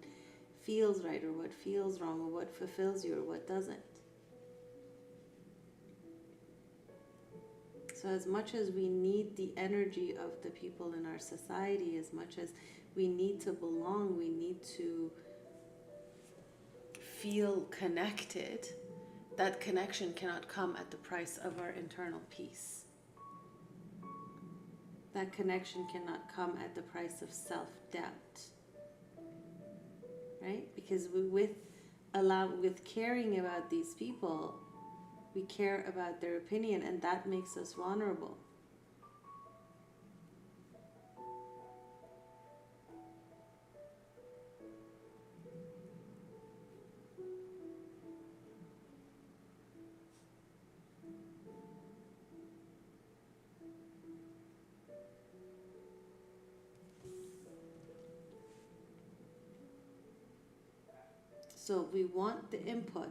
feels right or what feels wrong, or what fulfills you or what doesn't. So as much as we need the energy of the people in our society, as much as we need to belong, we need to feel connected, that connection cannot come at the price of our internal peace. That connection cannot come at the price of self-doubt, right? Because with caring about these people, we care about their opinion, and that makes us vulnerable. So we want the input,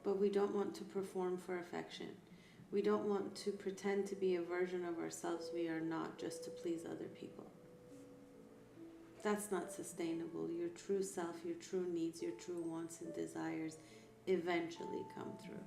but we don't want to perform for affection. We don't want to pretend to be a version of ourselves we are not just to please other people. That's not sustainable. Your true self, your true needs, your true wants and desires eventually come through.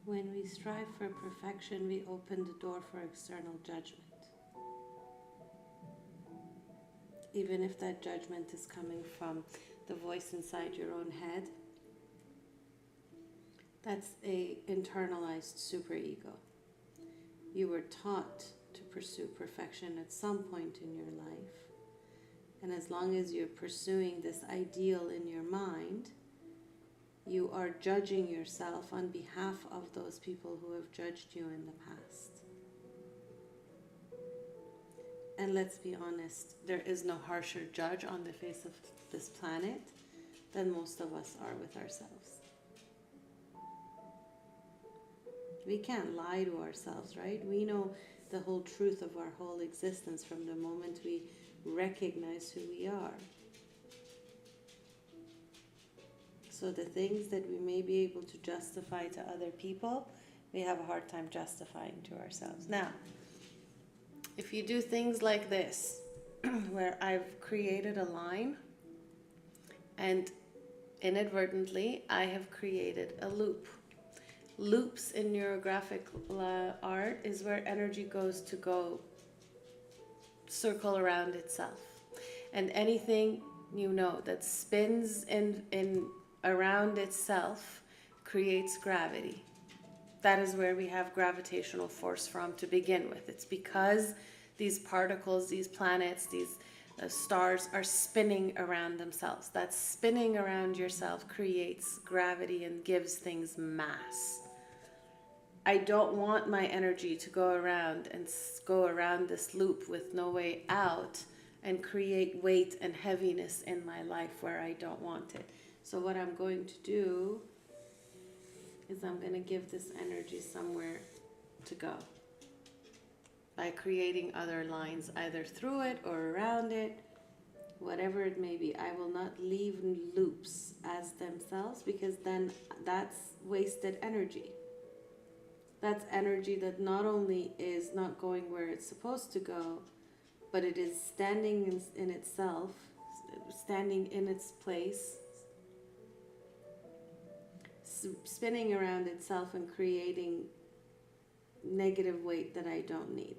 When we strive for perfection, we open the door for external judgment. Even if that judgment is coming from the voice inside your own head, that's a internalized superego. You were taught to pursue perfection at some point in your life. And as long as you're pursuing this ideal in your mind, you are judging yourself on behalf of those people who have judged you in the past. And let's be honest, there is no harsher judge on the face of this planet than most of us are with ourselves. We can't lie to ourselves, right? We know the whole truth of our whole existence from the moment we recognize who we are. So the things that we may be able to justify to other people, we have a hard time justifying to ourselves. Now, if you do things like this, where I've created a line and inadvertently I have created a loop. Loops in neurographic art is where energy goes to go circle around itself. And anything, that spins in around itself creates gravity. That is where we have gravitational force from to begin with. It's because these particles, these planets, these stars are spinning around themselves. That spinning around yourself creates gravity and gives things mass. I don't want my energy to go around this loop with no way out and create weight and heaviness in my life where I don't want it. So what I'm going to do is I'm going to give this energy somewhere to go by creating other lines, either through it or around it, whatever it may be. I will not leave loops as themselves, because then that's wasted energy. That's energy that not only is not going where it's supposed to go, but it is standing in itself, standing in its place, spinning around itself and creating negative weight that I don't need.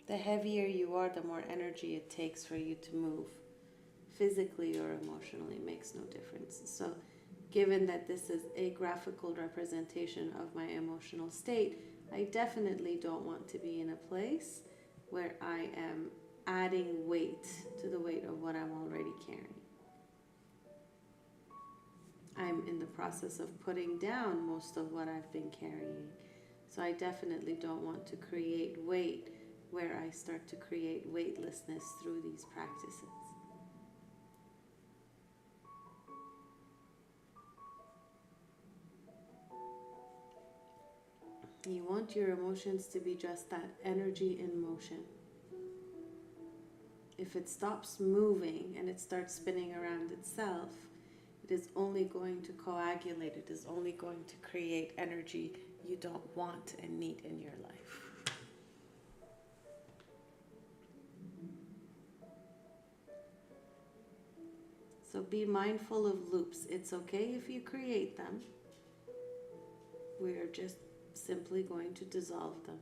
The heavier you are, the more energy it takes for you to move. Physically or emotionally, makes no difference. So given that this is a graphical representation of my emotional state, I definitely don't want to be in a place where I am adding weight to the weight of what I'm already carrying. I'm in the process of putting down most of what I've been carrying. So I definitely don't want to create weight where I start to create weightlessness through these practices. You want your emotions to be just that energy in motion. If it stops moving and it starts spinning around itself, it is only going to coagulate. It is only going to create energy you don't want and need in your life. So be mindful of loops. It's okay if you create them. We are just simply going to dissolve them.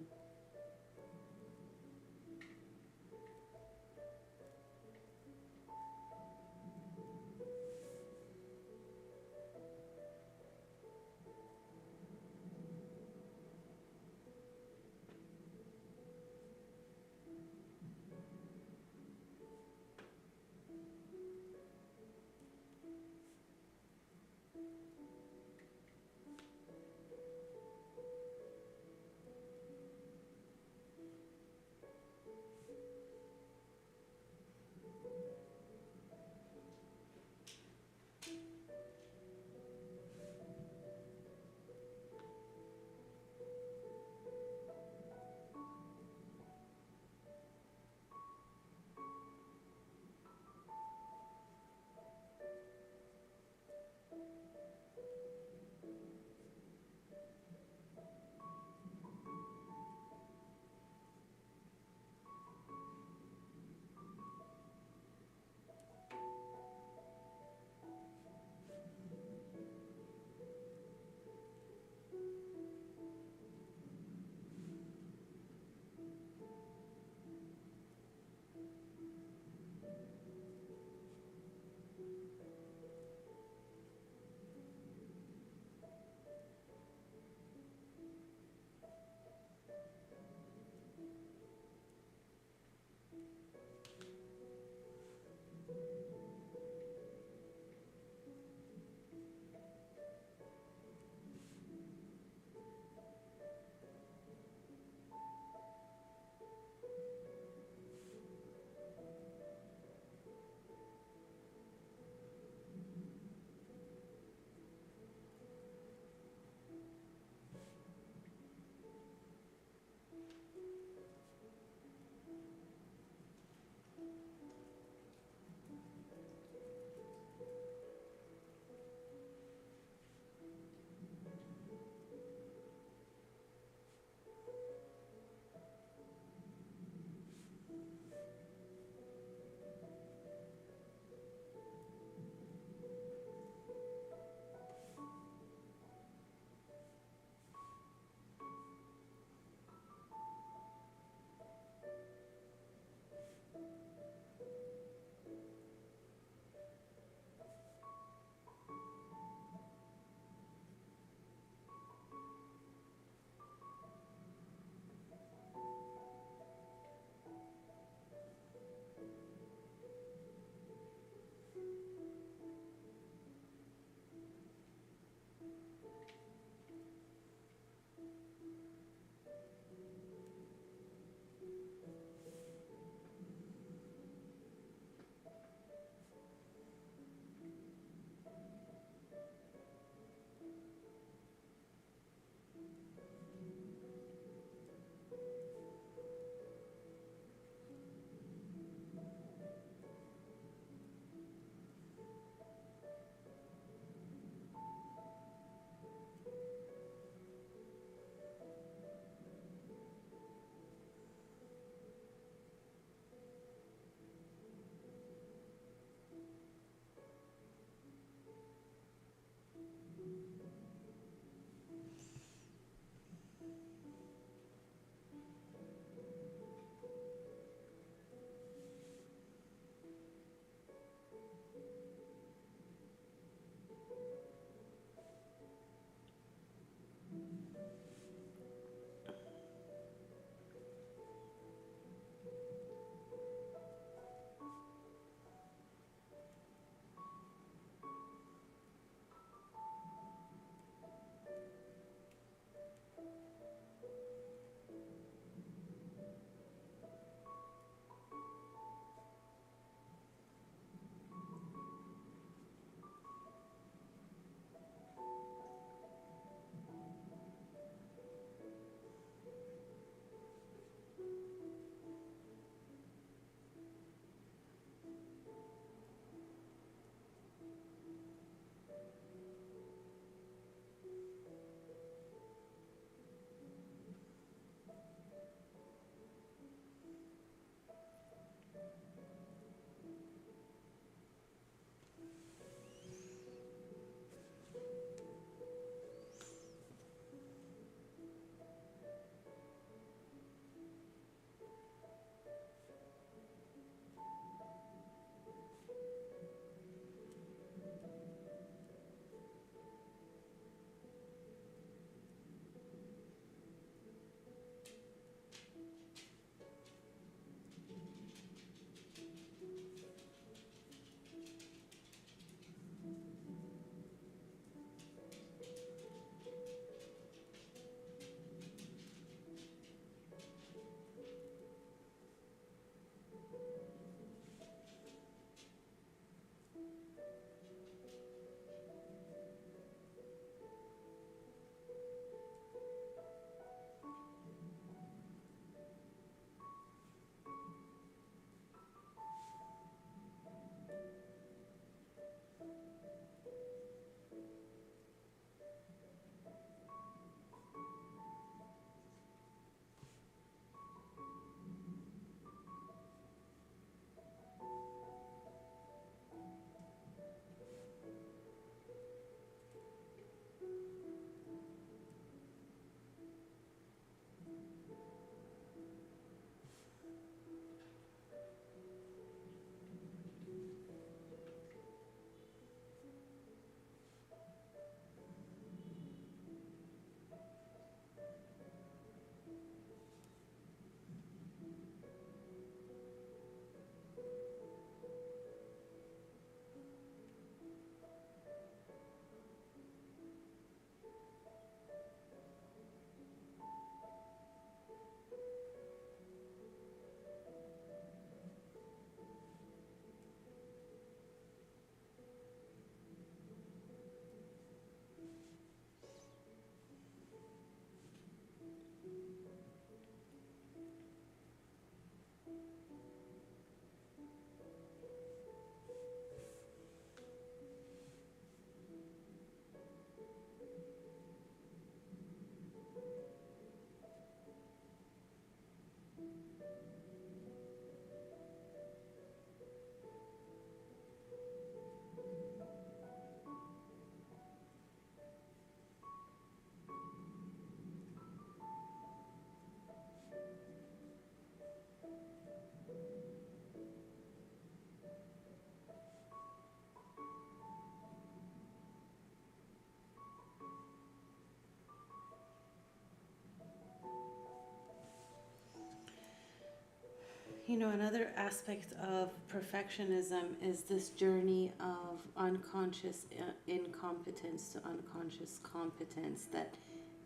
Another aspect of perfectionism is this journey of unconscious incompetence to unconscious competence that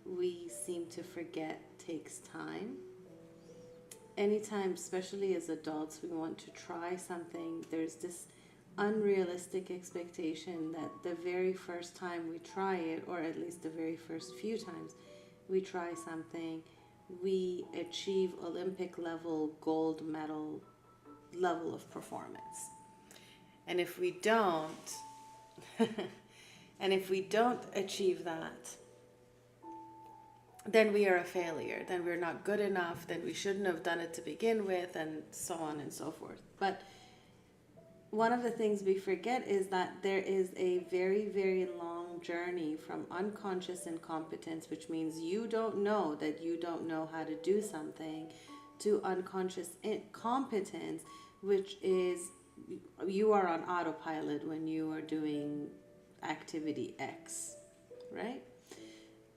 we seem to forget takes time. Anytime, especially as adults, we want to try something, there's this unrealistic expectation that the very first time we try it, or at least the very first few times we try something, we achieve Olympic level gold medal level of performance. And if we don't, achieve that, then we are a failure, then we're not good enough, then we shouldn't have done it to begin with, and so on and so forth. But one of the things we forget is that there is a very, very long journey from unconscious incompetence, which means you don't know that you don't know how to do something, to unconscious competence, which is you are on autopilot when you are doing activity X, right?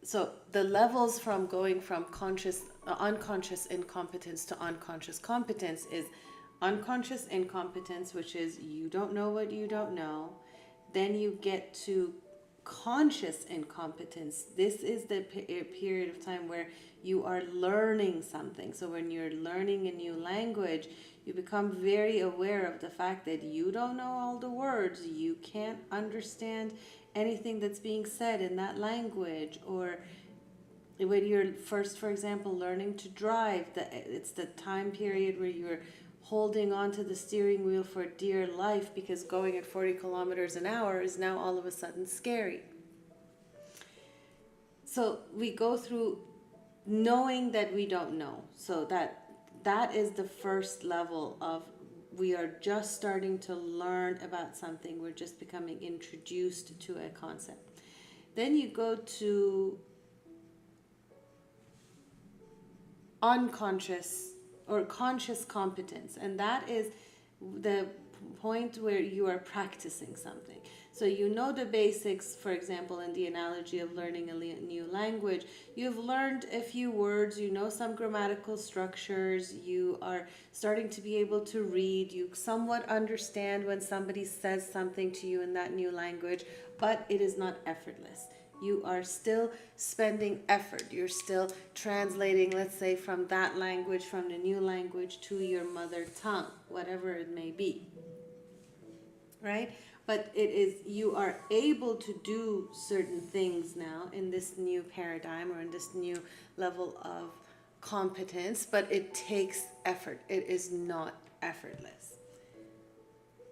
So the levels from going from unconscious incompetence to unconscious competence is unconscious incompetence, which is you don't know what you don't know. Then you get to conscious incompetence. This is the period of time where you are learning something. So when you're learning a new language, you become very aware of the fact that you don't know all the words. You can't understand anything that's being said in that language. Or when you're first, for example, learning to drive, it's the time period where you're holding on to the steering wheel for dear life because going at 40 kilometers an hour is now all of a sudden scary. So we go through knowing that we don't know. So that is the first level of we are just starting to learn about something. We're just becoming introduced to a concept. Then you go to unconscious or conscious competence, and that is the point where you are practicing something. So you know the basics. For example, in the analogy of learning a new language, you've learned a few words, you know some grammatical structures, you are starting to be able to read, you somewhat understand when somebody says something to you in that new language, but it is not effortless. You are still spending effort. You're still translating, let's say, from that language, from the new language to your mother tongue, whatever it may be, right? But you are able to do certain things now in this new paradigm or in this new level of competence, but it takes effort. It is not effortless.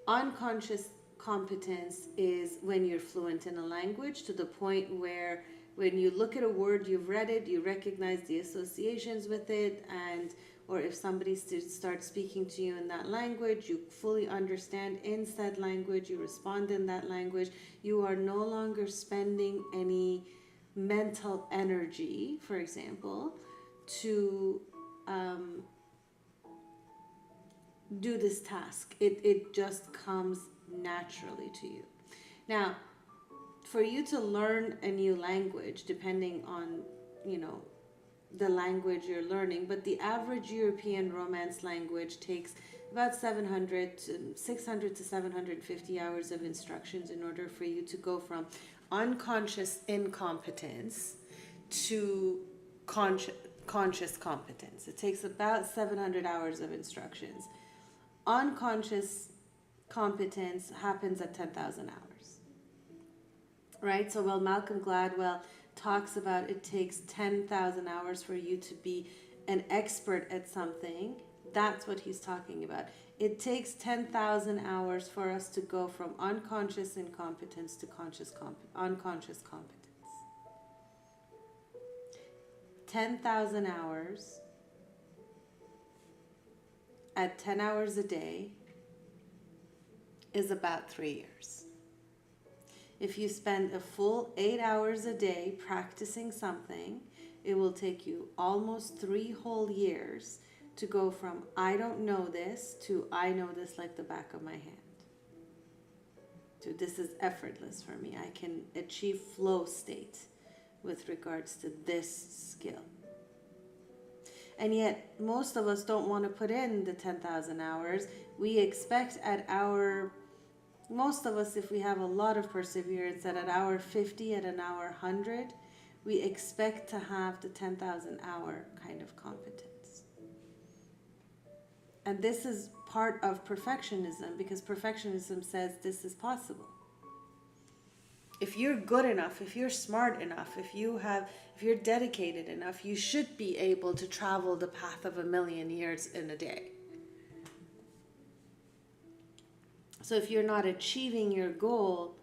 Unconscious competence is when you're fluent in a language to the point where when you look at a word, you've read it, you recognize the associations with it, or if somebody starts speaking to you in that language, you fully understand in said language, you respond in that language. You are no longer spending any mental energy, for example, to do this task. It just comes naturally to you. Now, for you to learn a new language, depending on, the language you're learning, but the average European Romance language takes about 600 to 750 hours of instructions in order for you to go from unconscious incompetence to conscious competence. It takes about 700 hours of instructions. Unconscious competence happens at 10,000 hours, right? So Malcolm Gladwell talks about it takes 10,000 hours for you to be an expert at something. That's what he's talking about. It takes 10,000 hours for us to go from unconscious incompetence to unconscious competence. 10,000 hours at 10 hours a day is about 3 years. If you spend a full 8 hours a day practicing something, it will take you almost 3 whole years to go from I don't know this to I know this like the back of my hand. So this is effortless for me. I can achieve flow state with regards to this skill. And yet most of us don't want to put in the 10,000 hours. We expect most of us, if we have a lot of perseverance, that at hour 50, at an hour 100, we expect to have the 10,000 hour kind of competence. And this is part of perfectionism, because perfectionism says this is possible. If you're good enough, if you're smart enough, if you're dedicated enough, you should be able to travel the path of 1,000,000 years in a day. So if you're not achieving your goal,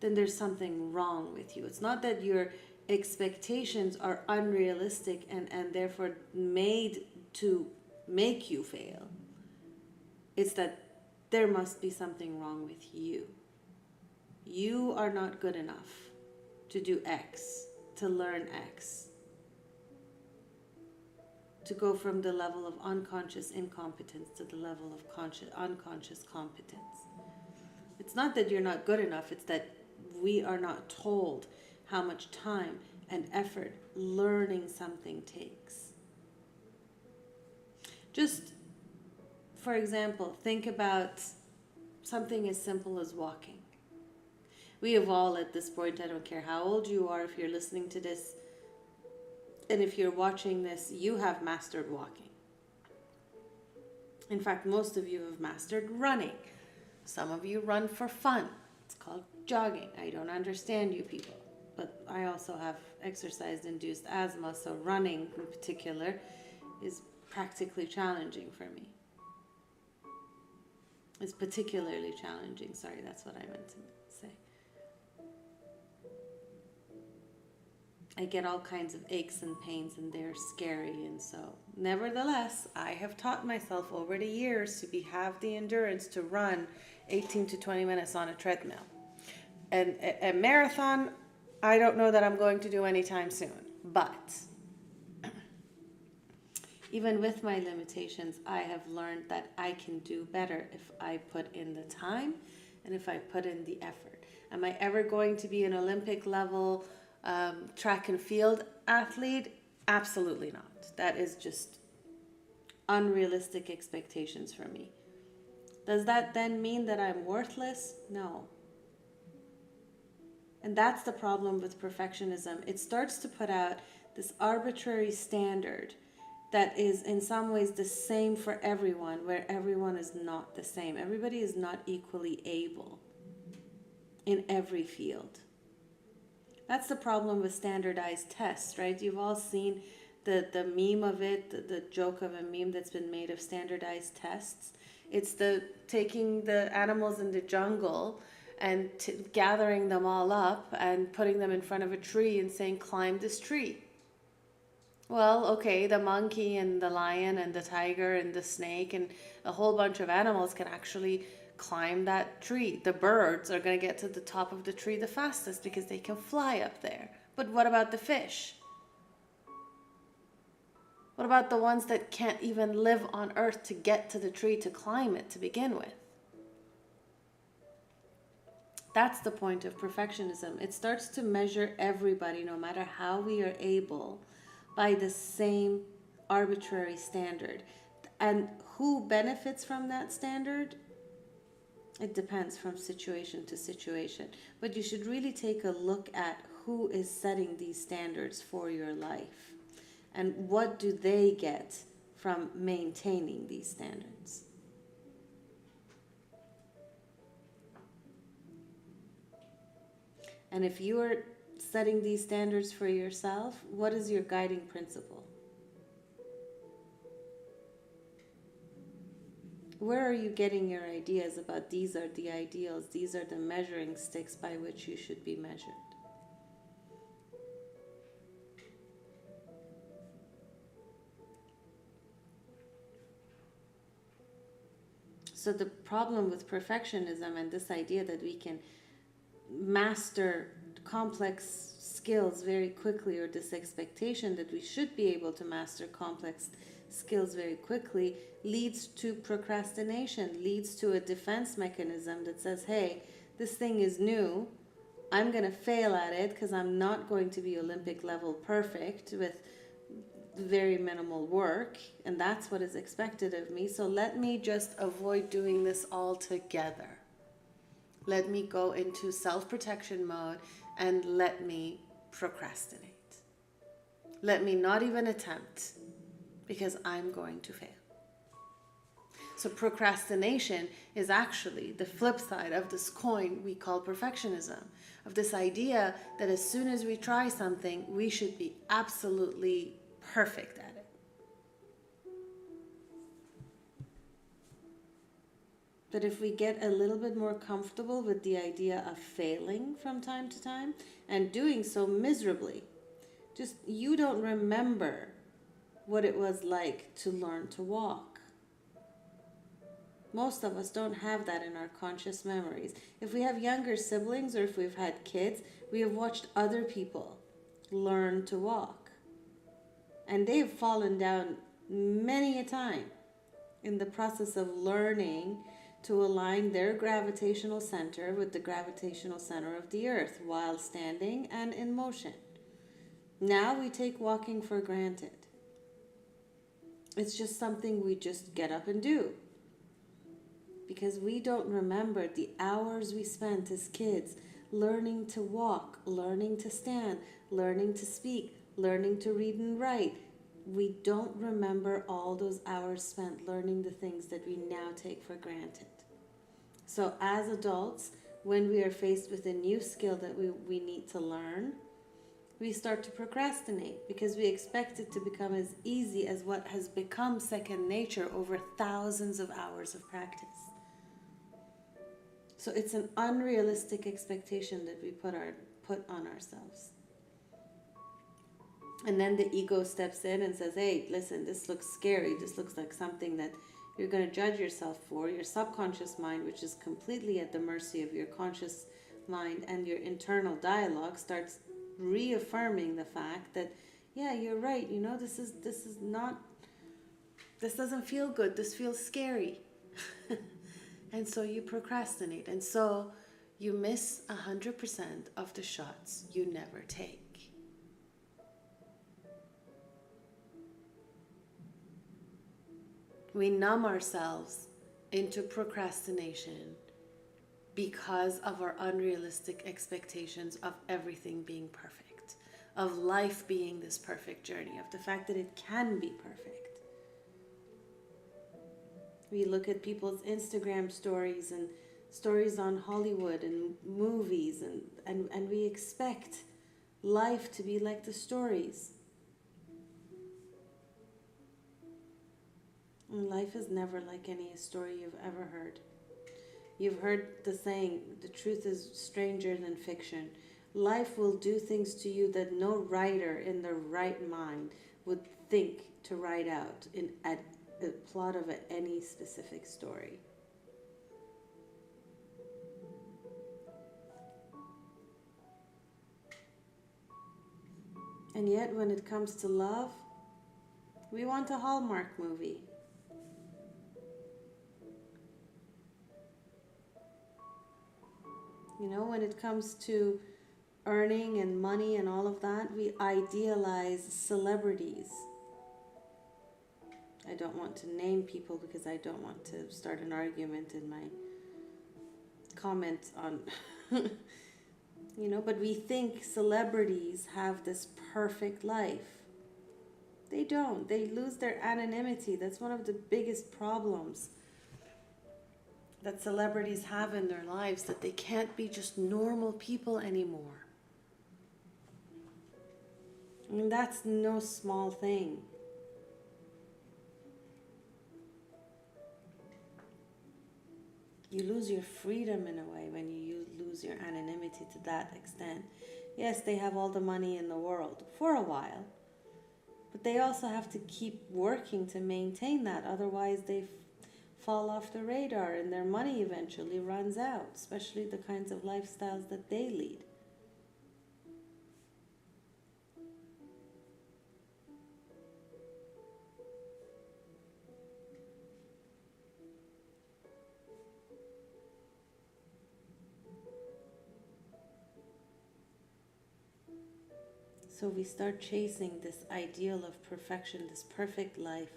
then there's something wrong with you. It's not that your expectations are unrealistic and therefore made to make you fail. It's that there must be something wrong with you. You are not good enough to do X, to learn X, to go from the level of unconscious incompetence to the level of unconscious competence. It's not that you're not good enough, it's that we are not told how much time and effort learning something takes. Just, for example, think about something as simple as walking. We have all at this point, I don't care how old you are, if you're listening to this, and if you're watching this, you have mastered walking. In fact, most of you have mastered running. Some of you run for fun. It's called jogging. I don't understand you people. But I also have exercise-induced asthma, so running in particular is practically challenging for me. It's particularly challenging. Sorry, that's what I meant to say. I get all kinds of aches and pains, and they're scary. And so, nevertheless, I have taught myself over the years to have the endurance to run 18 to 20 minutes on a treadmill. And a marathon, I don't know that I'm going to do anytime soon. But even with my limitations, I have learned that I can do better if I put in the time and if I put in the effort. Am I ever going to be an Olympic level track and field athlete? Absolutely not. That is just unrealistic expectations for me. Does that then mean that I'm worthless? No. And that's the problem with perfectionism. It starts to put out this arbitrary standard that is in some ways the same for everyone, where everyone is not the same. Everybody is not equally able in every field. That's the problem with standardized tests, right? You've all seen the meme of it, the joke of a meme that's been made of standardized tests. It's taking the animals in the jungle and gathering them all up and putting them in front of a tree and saying, climb this tree. Well, okay, the monkey and the lion and the tiger and the snake and a whole bunch of animals can actually climb that tree. The birds are going to get to the top of the tree the fastest because they can fly up there. But what about the fish? What about the ones that can't even live on Earth to get to the tree to climb it to begin with? That's the point of perfectionism. It starts to measure everybody, no matter how we are able, by the same arbitrary standard. And who benefits from that standard? It depends from situation to situation. But you should really take a look at who is setting these standards for your life. And what do they get from maintaining these standards? And if you are setting these standards for yourself, what is your guiding principle? Where are you getting your ideas about these are the ideals, these are the measuring sticks by which you should be measured? So the problem with perfectionism and this idea that we can master complex skills very quickly, or this expectation that we should be able to master complex skills very quickly, leads to procrastination, leads to a defense mechanism that says, hey, this thing is new, I'm going to fail at it because I'm not going to be Olympic level perfect with very minimal work, and that's what is expected of me. So let me just avoid doing this altogether. Let me go into self-protection mode and let me procrastinate. Let me not even attempt, because I'm going to fail. So procrastination is actually the flip side of this coin we call perfectionism, of this idea that as soon as we try something, we should be absolutely perfect at it. But if we get a little bit more comfortable with the idea of failing from time to time and doing so miserably, just you don't remember what it was like to learn to walk. Most of us don't have that in our conscious memories. If we have younger siblings or if we've had kids, we have watched other people learn to walk. And they've fallen down many a time in the process of learning to align their gravitational center with the gravitational center of the earth while standing and in motion. Now we take walking for granted. It's just something we just get up and do. Because we don't remember the hours we spent as kids learning to walk, learning to stand, learning to speak, learning to read and write. We don't remember all those hours spent learning the things that we now take for granted. So as adults, when we are faced with a new skill that we need to learn, we start to procrastinate because we expect it to become as easy as what has become second nature over thousands of hours of practice. So it's an unrealistic expectation that we put on ourselves. And then the ego steps in and says, hey, listen, this looks scary. This looks like something that you're going to judge yourself for. Your subconscious mind, which is completely at the mercy of your conscious mind, and your internal dialogue starts reaffirming the fact that, yeah, you're right. You know, this doesn't feel good. This feels scary. And so you procrastinate. And so you miss 100% of the shots you never take. We numb ourselves into procrastination because of our unrealistic expectations of everything being perfect, of life being this perfect journey, of the fact that it can be perfect. We look at people's Instagram stories and stories on Hollywood and movies, and we expect life to be like the stories. And life is never like any story you've ever heard. You've heard the saying, the truth is stranger than fiction. Life will do things to you that no writer in their right mind would think to write out at the plot of any specific story. And yet when it comes to love, we want a Hallmark movie. You know, when it comes to earning and money and all of that, we idealize celebrities. I don't want to name people because I don't want to start an argument in my comments on, you know, but we think celebrities have this perfect life. They don't. They lose their anonymity. That's one of the biggest problems that celebrities have in their lives, that they can't be just normal people anymore. I mean, that's no small thing. You lose your freedom in a way when you lose your anonymity to that extent. Yes, they have all the money in the world for a while, but they also have to keep working to maintain that. Otherwise, they fall off the radar and their money eventually runs out, especially the kinds of lifestyles that they lead. So we start chasing this ideal of perfection, this perfect life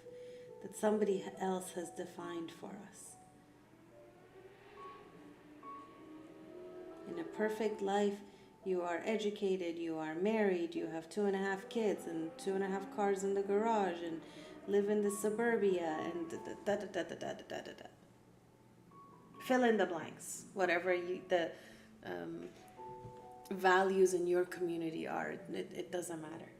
that somebody else has defined for us. In a perfect life, you are educated, you are married, you have 2.5 kids and 2.5 cars in the garage and live in the suburbia and da da da da da da da da da. Fill in the blanks, whatever the values in your community are. It doesn't matter.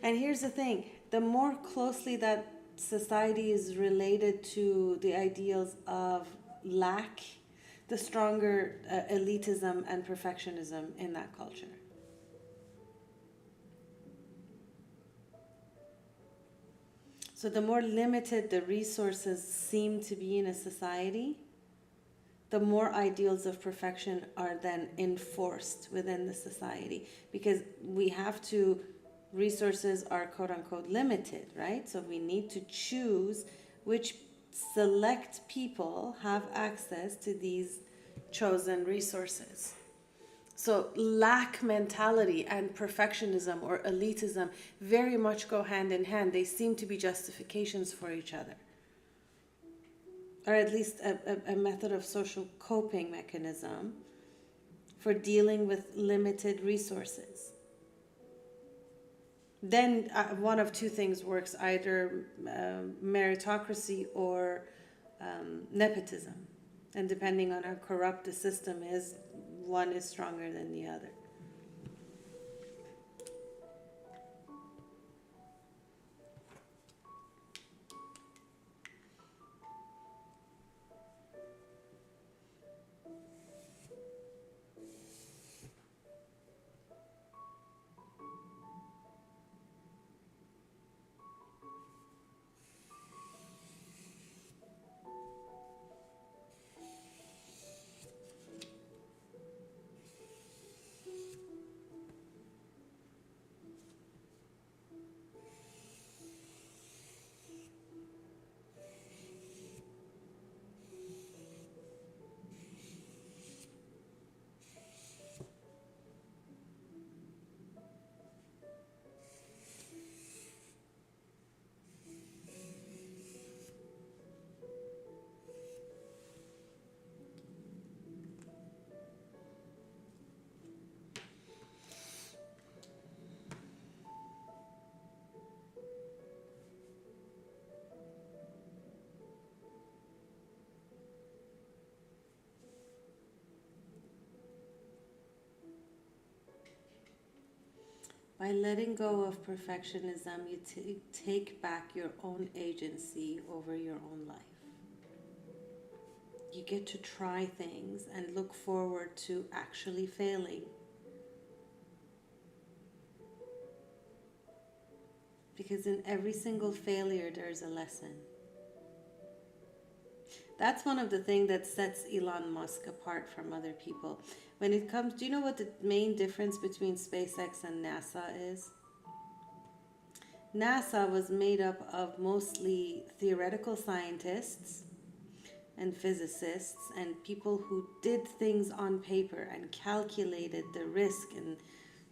And here's the thing, the more closely that society is related to the ideals of lack, the stronger elitism and perfectionism in that culture. So the more limited the resources seem to be in a society, the more ideals of perfection are then enforced within the society, because resources are quote unquote limited, right? So we need to choose which select people have access to these chosen resources. So lack mentality and perfectionism or elitism very much go hand in hand. They seem to be justifications for each other, or at least a method of social coping mechanism for dealing with limited resources. Then one of two things works, either meritocracy or nepotism. And depending on how corrupt the system is, one is stronger than the other. By letting go of perfectionism, you take back your own agency over your own life. You get to try things and look forward to actually failing. Because in every single failure, there's a lesson. That's one of the things that sets Elon Musk apart from other people. When it comes, do you know what the main difference between SpaceX and NASA is? NASA was made up of mostly theoretical scientists and physicists and people who did things on paper and calculated the risk and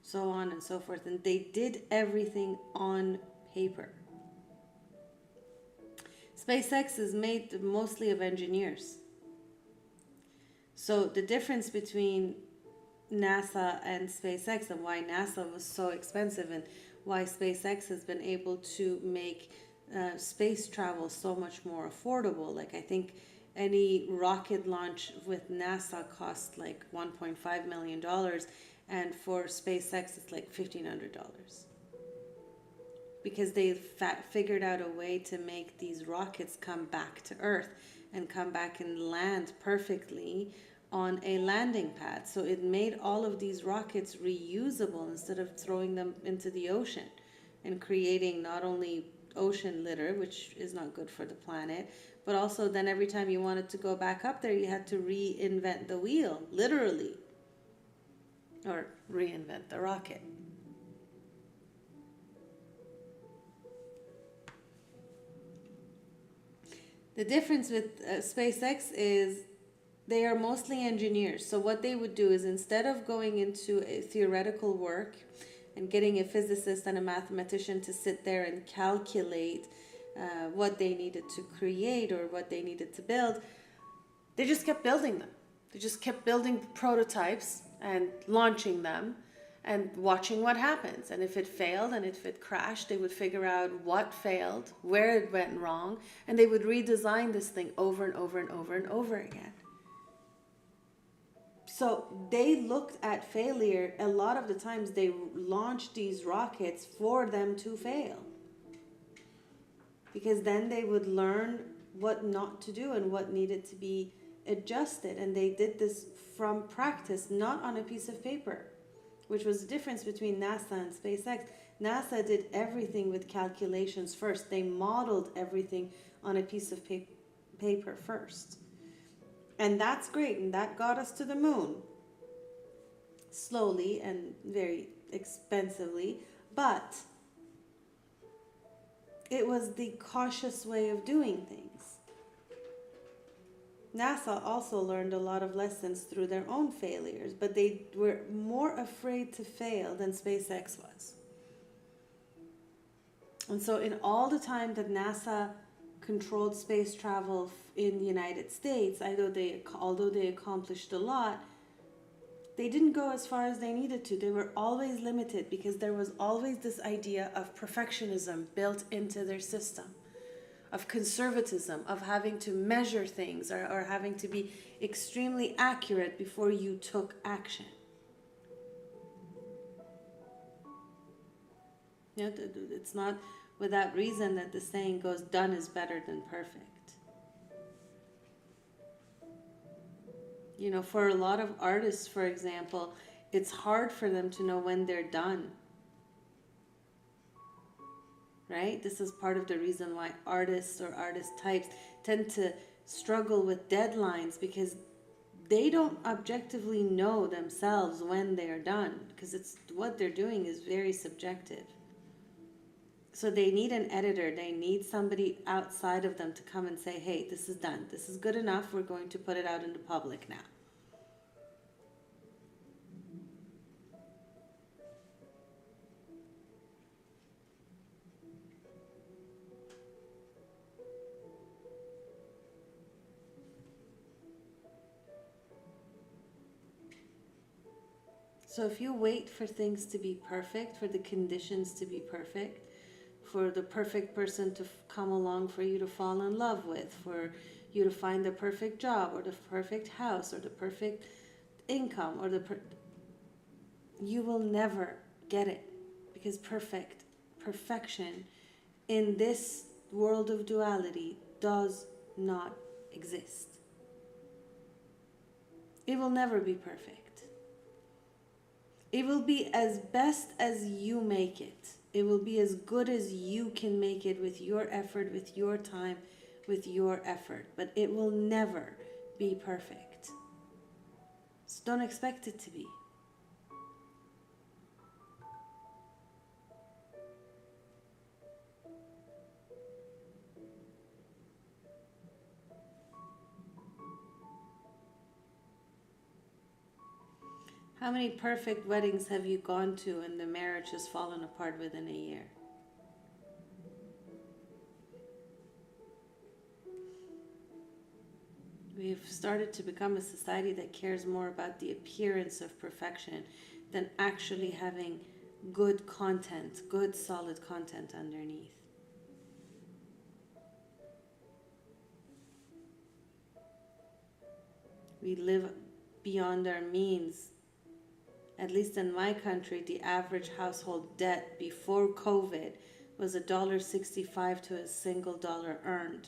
so on and so forth. And they did everything on paper. SpaceX is made mostly of engineers. So the difference between NASA and SpaceX, and why NASA was so expensive and why SpaceX has been able to make space travel so much more affordable. Like, I think any rocket launch with NASA costs like $1.5 million, and for SpaceX it's like $1,500. Because they figured out a way to make these rockets come back to Earth and come back and land perfectly on a landing pad. So it made all of these rockets reusable instead of throwing them into the ocean and creating not only ocean litter, which is not good for the planet, but also then every time you wanted to go back up there, you had to reinvent the wheel, literally, or reinvent the rocket. The difference with SpaceX is they are mostly engineers. So what they would do is, instead of going into a theoretical work and getting a physicist and a mathematician to sit there and calculate what they needed to create or what they needed to build. They just kept building them. They just kept building prototypes and launching them and watching what happens. And if it failed and if it crashed, they would figure out what failed, where it went wrong, and they would redesign this thing over and over and over and over again. So they looked at failure. A lot of the times they launched these rockets for them to fail, because then they would learn what not to do and what needed to be adjusted. And they did this from practice, not on a piece of paper, which was the difference between NASA and SpaceX. NASA did everything with calculations first. They modeled everything on a piece of paper first. And that's great, and that got us to the moon. Slowly and very expensively, but it was the cautious way of doing things. NASA also learned a lot of lessons through their own failures, but they were more afraid to fail than SpaceX was. And so in all the time that NASA controlled space travel in the United States, although they accomplished a lot, they didn't go as far as they needed to. They were always limited because there was always this idea of perfectionism built into their system, of conservatism, of having to measure things or having to be extremely accurate before you took action. You know, it's not without reason that the saying goes, done is better than perfect. You know, for a lot of artists, for example, it's hard for them to know when they're done. Right? This is part of the reason why artists or artist types tend to struggle with deadlines, because they don't objectively know themselves when they're done, because it's what they're doing is very subjective. So they need an editor. They need somebody outside of them to come and say, hey, this is done. This is good enough. We're going to put it out in the public now. So if you wait for things to be perfect, for the conditions to be perfect, for the perfect person to come along for you to fall in love with, for you to find the perfect job or the perfect house or the perfect income or you will never get it, because perfection in this world of duality does not exist. It will never be perfect. It will be as best as you make it. It will be as good as you can make it with your effort, with your time, with your effort. But it will never be perfect. So don't expect it to be. How many perfect weddings have you gone to and the marriage has fallen apart within a year? We've started to become a society that cares more about the appearance of perfection than actually having good content, good solid content underneath. We live beyond our means. At least in my country, the average household debt before COVID was $1.65 to a single dollar earned.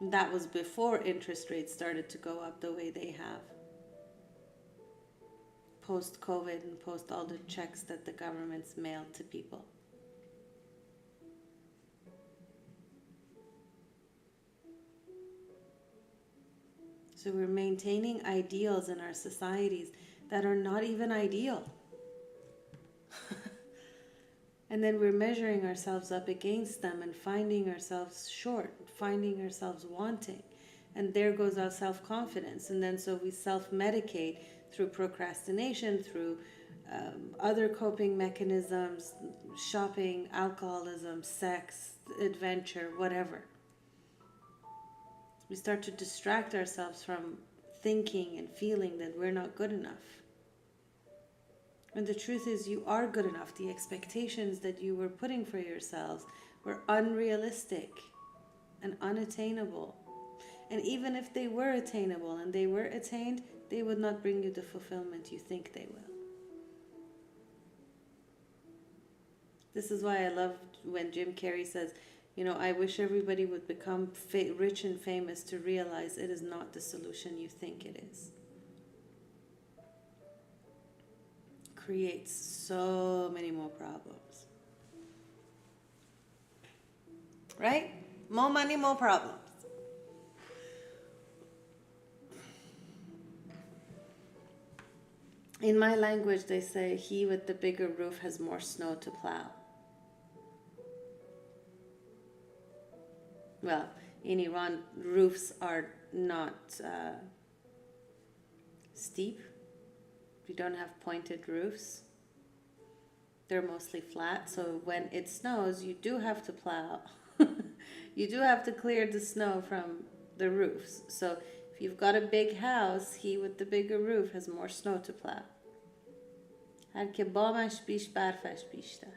That was before interest rates started to go up the way they have. Post-COVID and post all the checks that the government's mailed to people. So we're maintaining ideals in our societies that are not even ideal. And then we're measuring ourselves up against them and finding ourselves short, finding ourselves wanting. And there goes our self-confidence. And then so we self-medicate through procrastination, through other coping mechanisms, shopping, alcoholism, sex, adventure, whatever. We start to distract ourselves from thinking and feeling that we're not good enough. And the truth is, you are good enough. The expectations that you were putting for yourselves were unrealistic and unattainable. And even if they were attainable and they were attained, they would not bring you the fulfillment you think they will. This is why I love when Jim Carrey says, I wish everybody would become rich and famous to realize it is not the solution you think it is. Creates so many more problems. Right? More money, more problems. In my language, they say, he with the bigger roof has more snow to plow. Well, in Iran, roofs are not steep. We don't have pointed roofs. They're mostly flat. So when it snows, you do have to plow. You do have to clear the snow from the roofs. So if you've got a big house, he with the bigger roof has more snow to plow. هر که بامش بیش برفش بیشتر.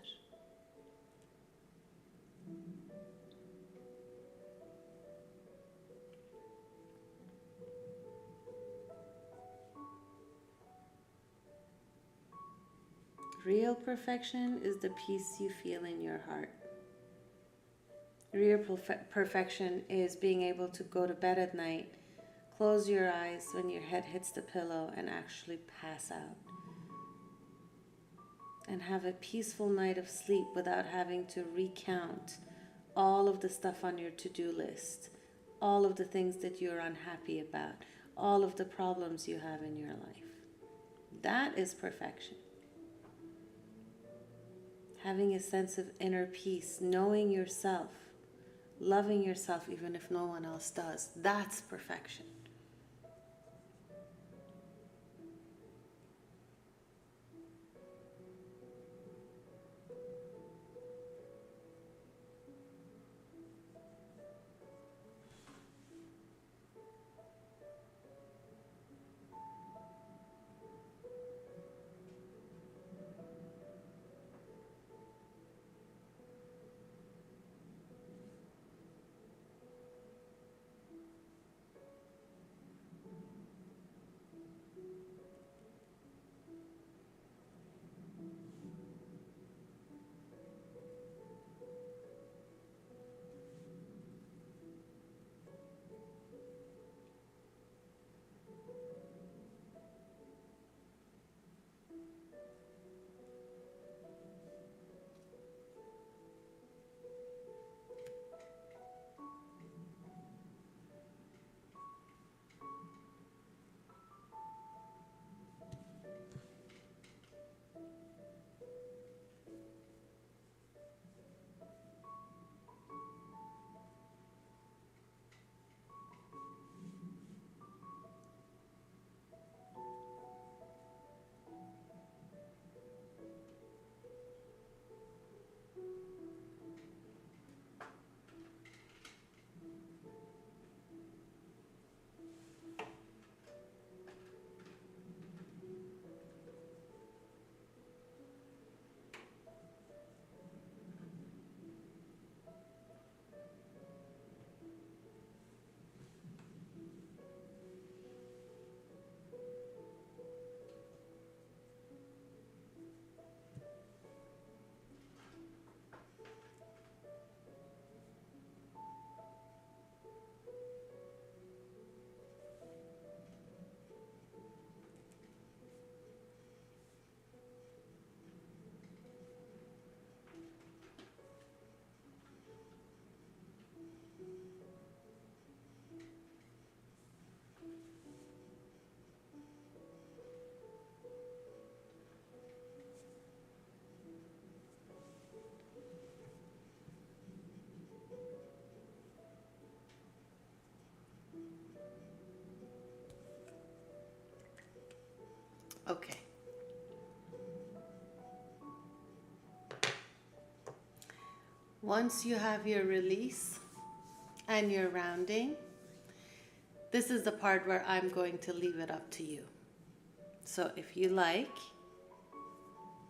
Real perfection is the peace you feel in your heart. Real perfection is being able to go to bed at night, close your eyes when your head hits the pillow, and actually pass out. And have a peaceful night of sleep without having to recount all of the stuff on your to-do list, all of the things that you're unhappy about, all of the problems you have in your life. That is perfection. Having a sense of inner peace, knowing yourself, loving yourself even if no one else does. That's perfection. Okay. Once you have your release and your rounding, this is the part where I'm going to leave it up to you. So if you like,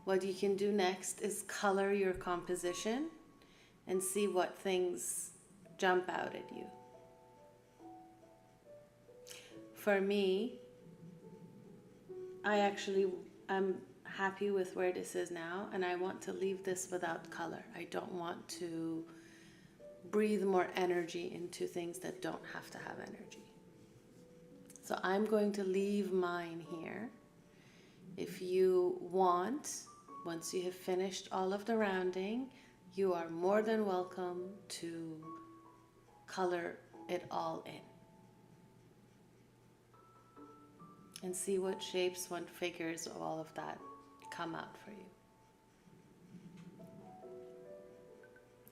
what you can do next is color your composition and see what things jump out at you. For me, I'm happy with where this is now, and I want to leave this without color. I don't want to breathe more energy into things that don't have to have energy. So I'm going to leave mine here. If you want, once you have finished all of the rounding, you are more than welcome to color it all in. And see what shapes, what figures, all of that come out for you.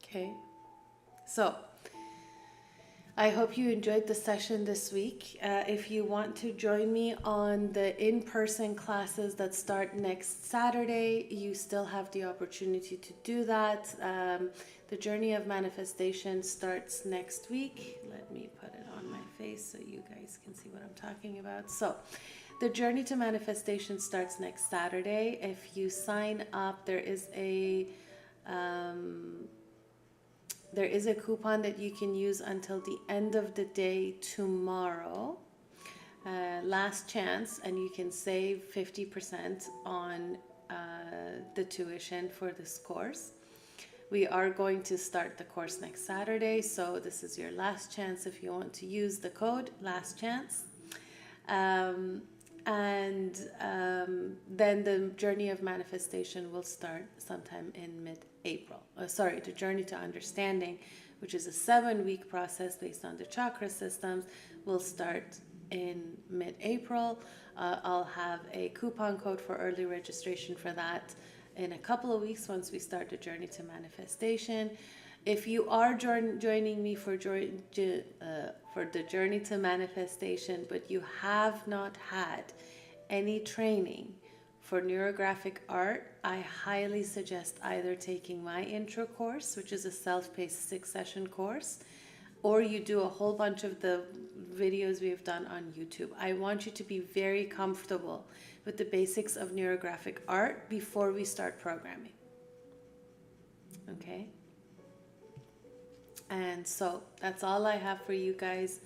Okay, so I hope you enjoyed the session this week. If you want to join me on the in-person classes that start next Saturday, you still have the opportunity to do that. The Journey of Manifestation starts next week. Let me put it on my face so you guys can see what I'm talking about. So, the Journey to Manifestation starts next Saturday. If you sign up, there is a coupon that you can use until the end of the day tomorrow. Last chance, and you can save 50% on the tuition for this course. We are going to start the course next Saturday, so this is your last chance if you want to use the code last chance. Then the Journey of Manifestation will start sometime in mid-April. The Journey to Understanding, which is a 7-week process based on the chakra systems, will start in mid-April. I'll have a coupon code for early registration for that in a couple of weeks once we start the Journey to Manifestation. If you are joining me for the Journey to Manifestation, but you have not had any training for neurographic art, I highly suggest either taking my intro course, which is a self-paced 6-session course, or you do a whole bunch of the videos we've done on YouTube. I want you to be very comfortable with the basics of neurographic art before we start programming. Okay? And so that's all I have for you guys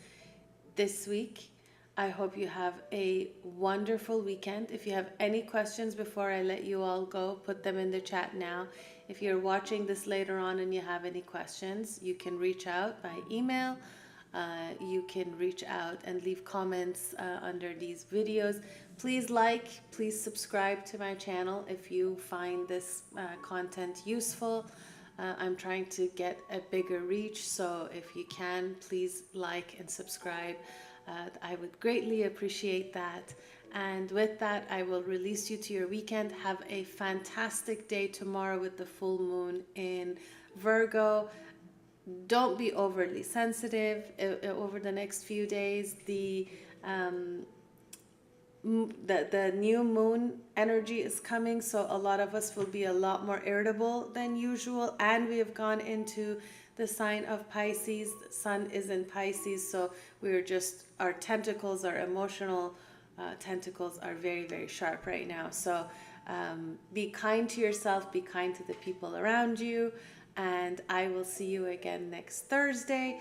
this week. I hope you have a wonderful weekend. If you have any questions before I let you all go, put them in the chat now. If you're watching this later on and you have any questions, you can reach out by email. You can reach out and leave comments under these videos. Please please subscribe to my channel if you find this content useful. I'm trying to get a bigger reach, so if you can, please like and subscribe. I would greatly appreciate that. And with that, I will release you to your weekend. Have a fantastic day tomorrow with the full moon in Virgo. Don't be overly sensitive over the next few days. The new moon energy is coming, so a lot of us will be a lot more irritable than usual, and we have gone into the sign of Pisces. The sun is in Pisces, so our tentacles, our emotional tentacles are very, very sharp right now. So be kind to yourself, be kind to the people around you, and I will see you again next Thursday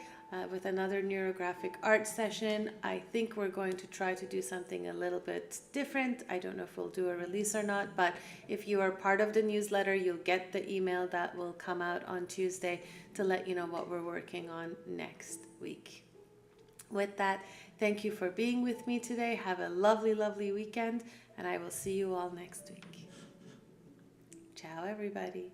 with another neurographic art session. I think we're going to try to do something a little bit different. I don't know if we'll do a release or not, but if you are part of the newsletter, you'll get the email that will come out on Tuesday to let you know what we're working on next week. With that, thank you for being with me today. Have a lovely, lovely weekend, and I will see you all next week. Ciao, everybody.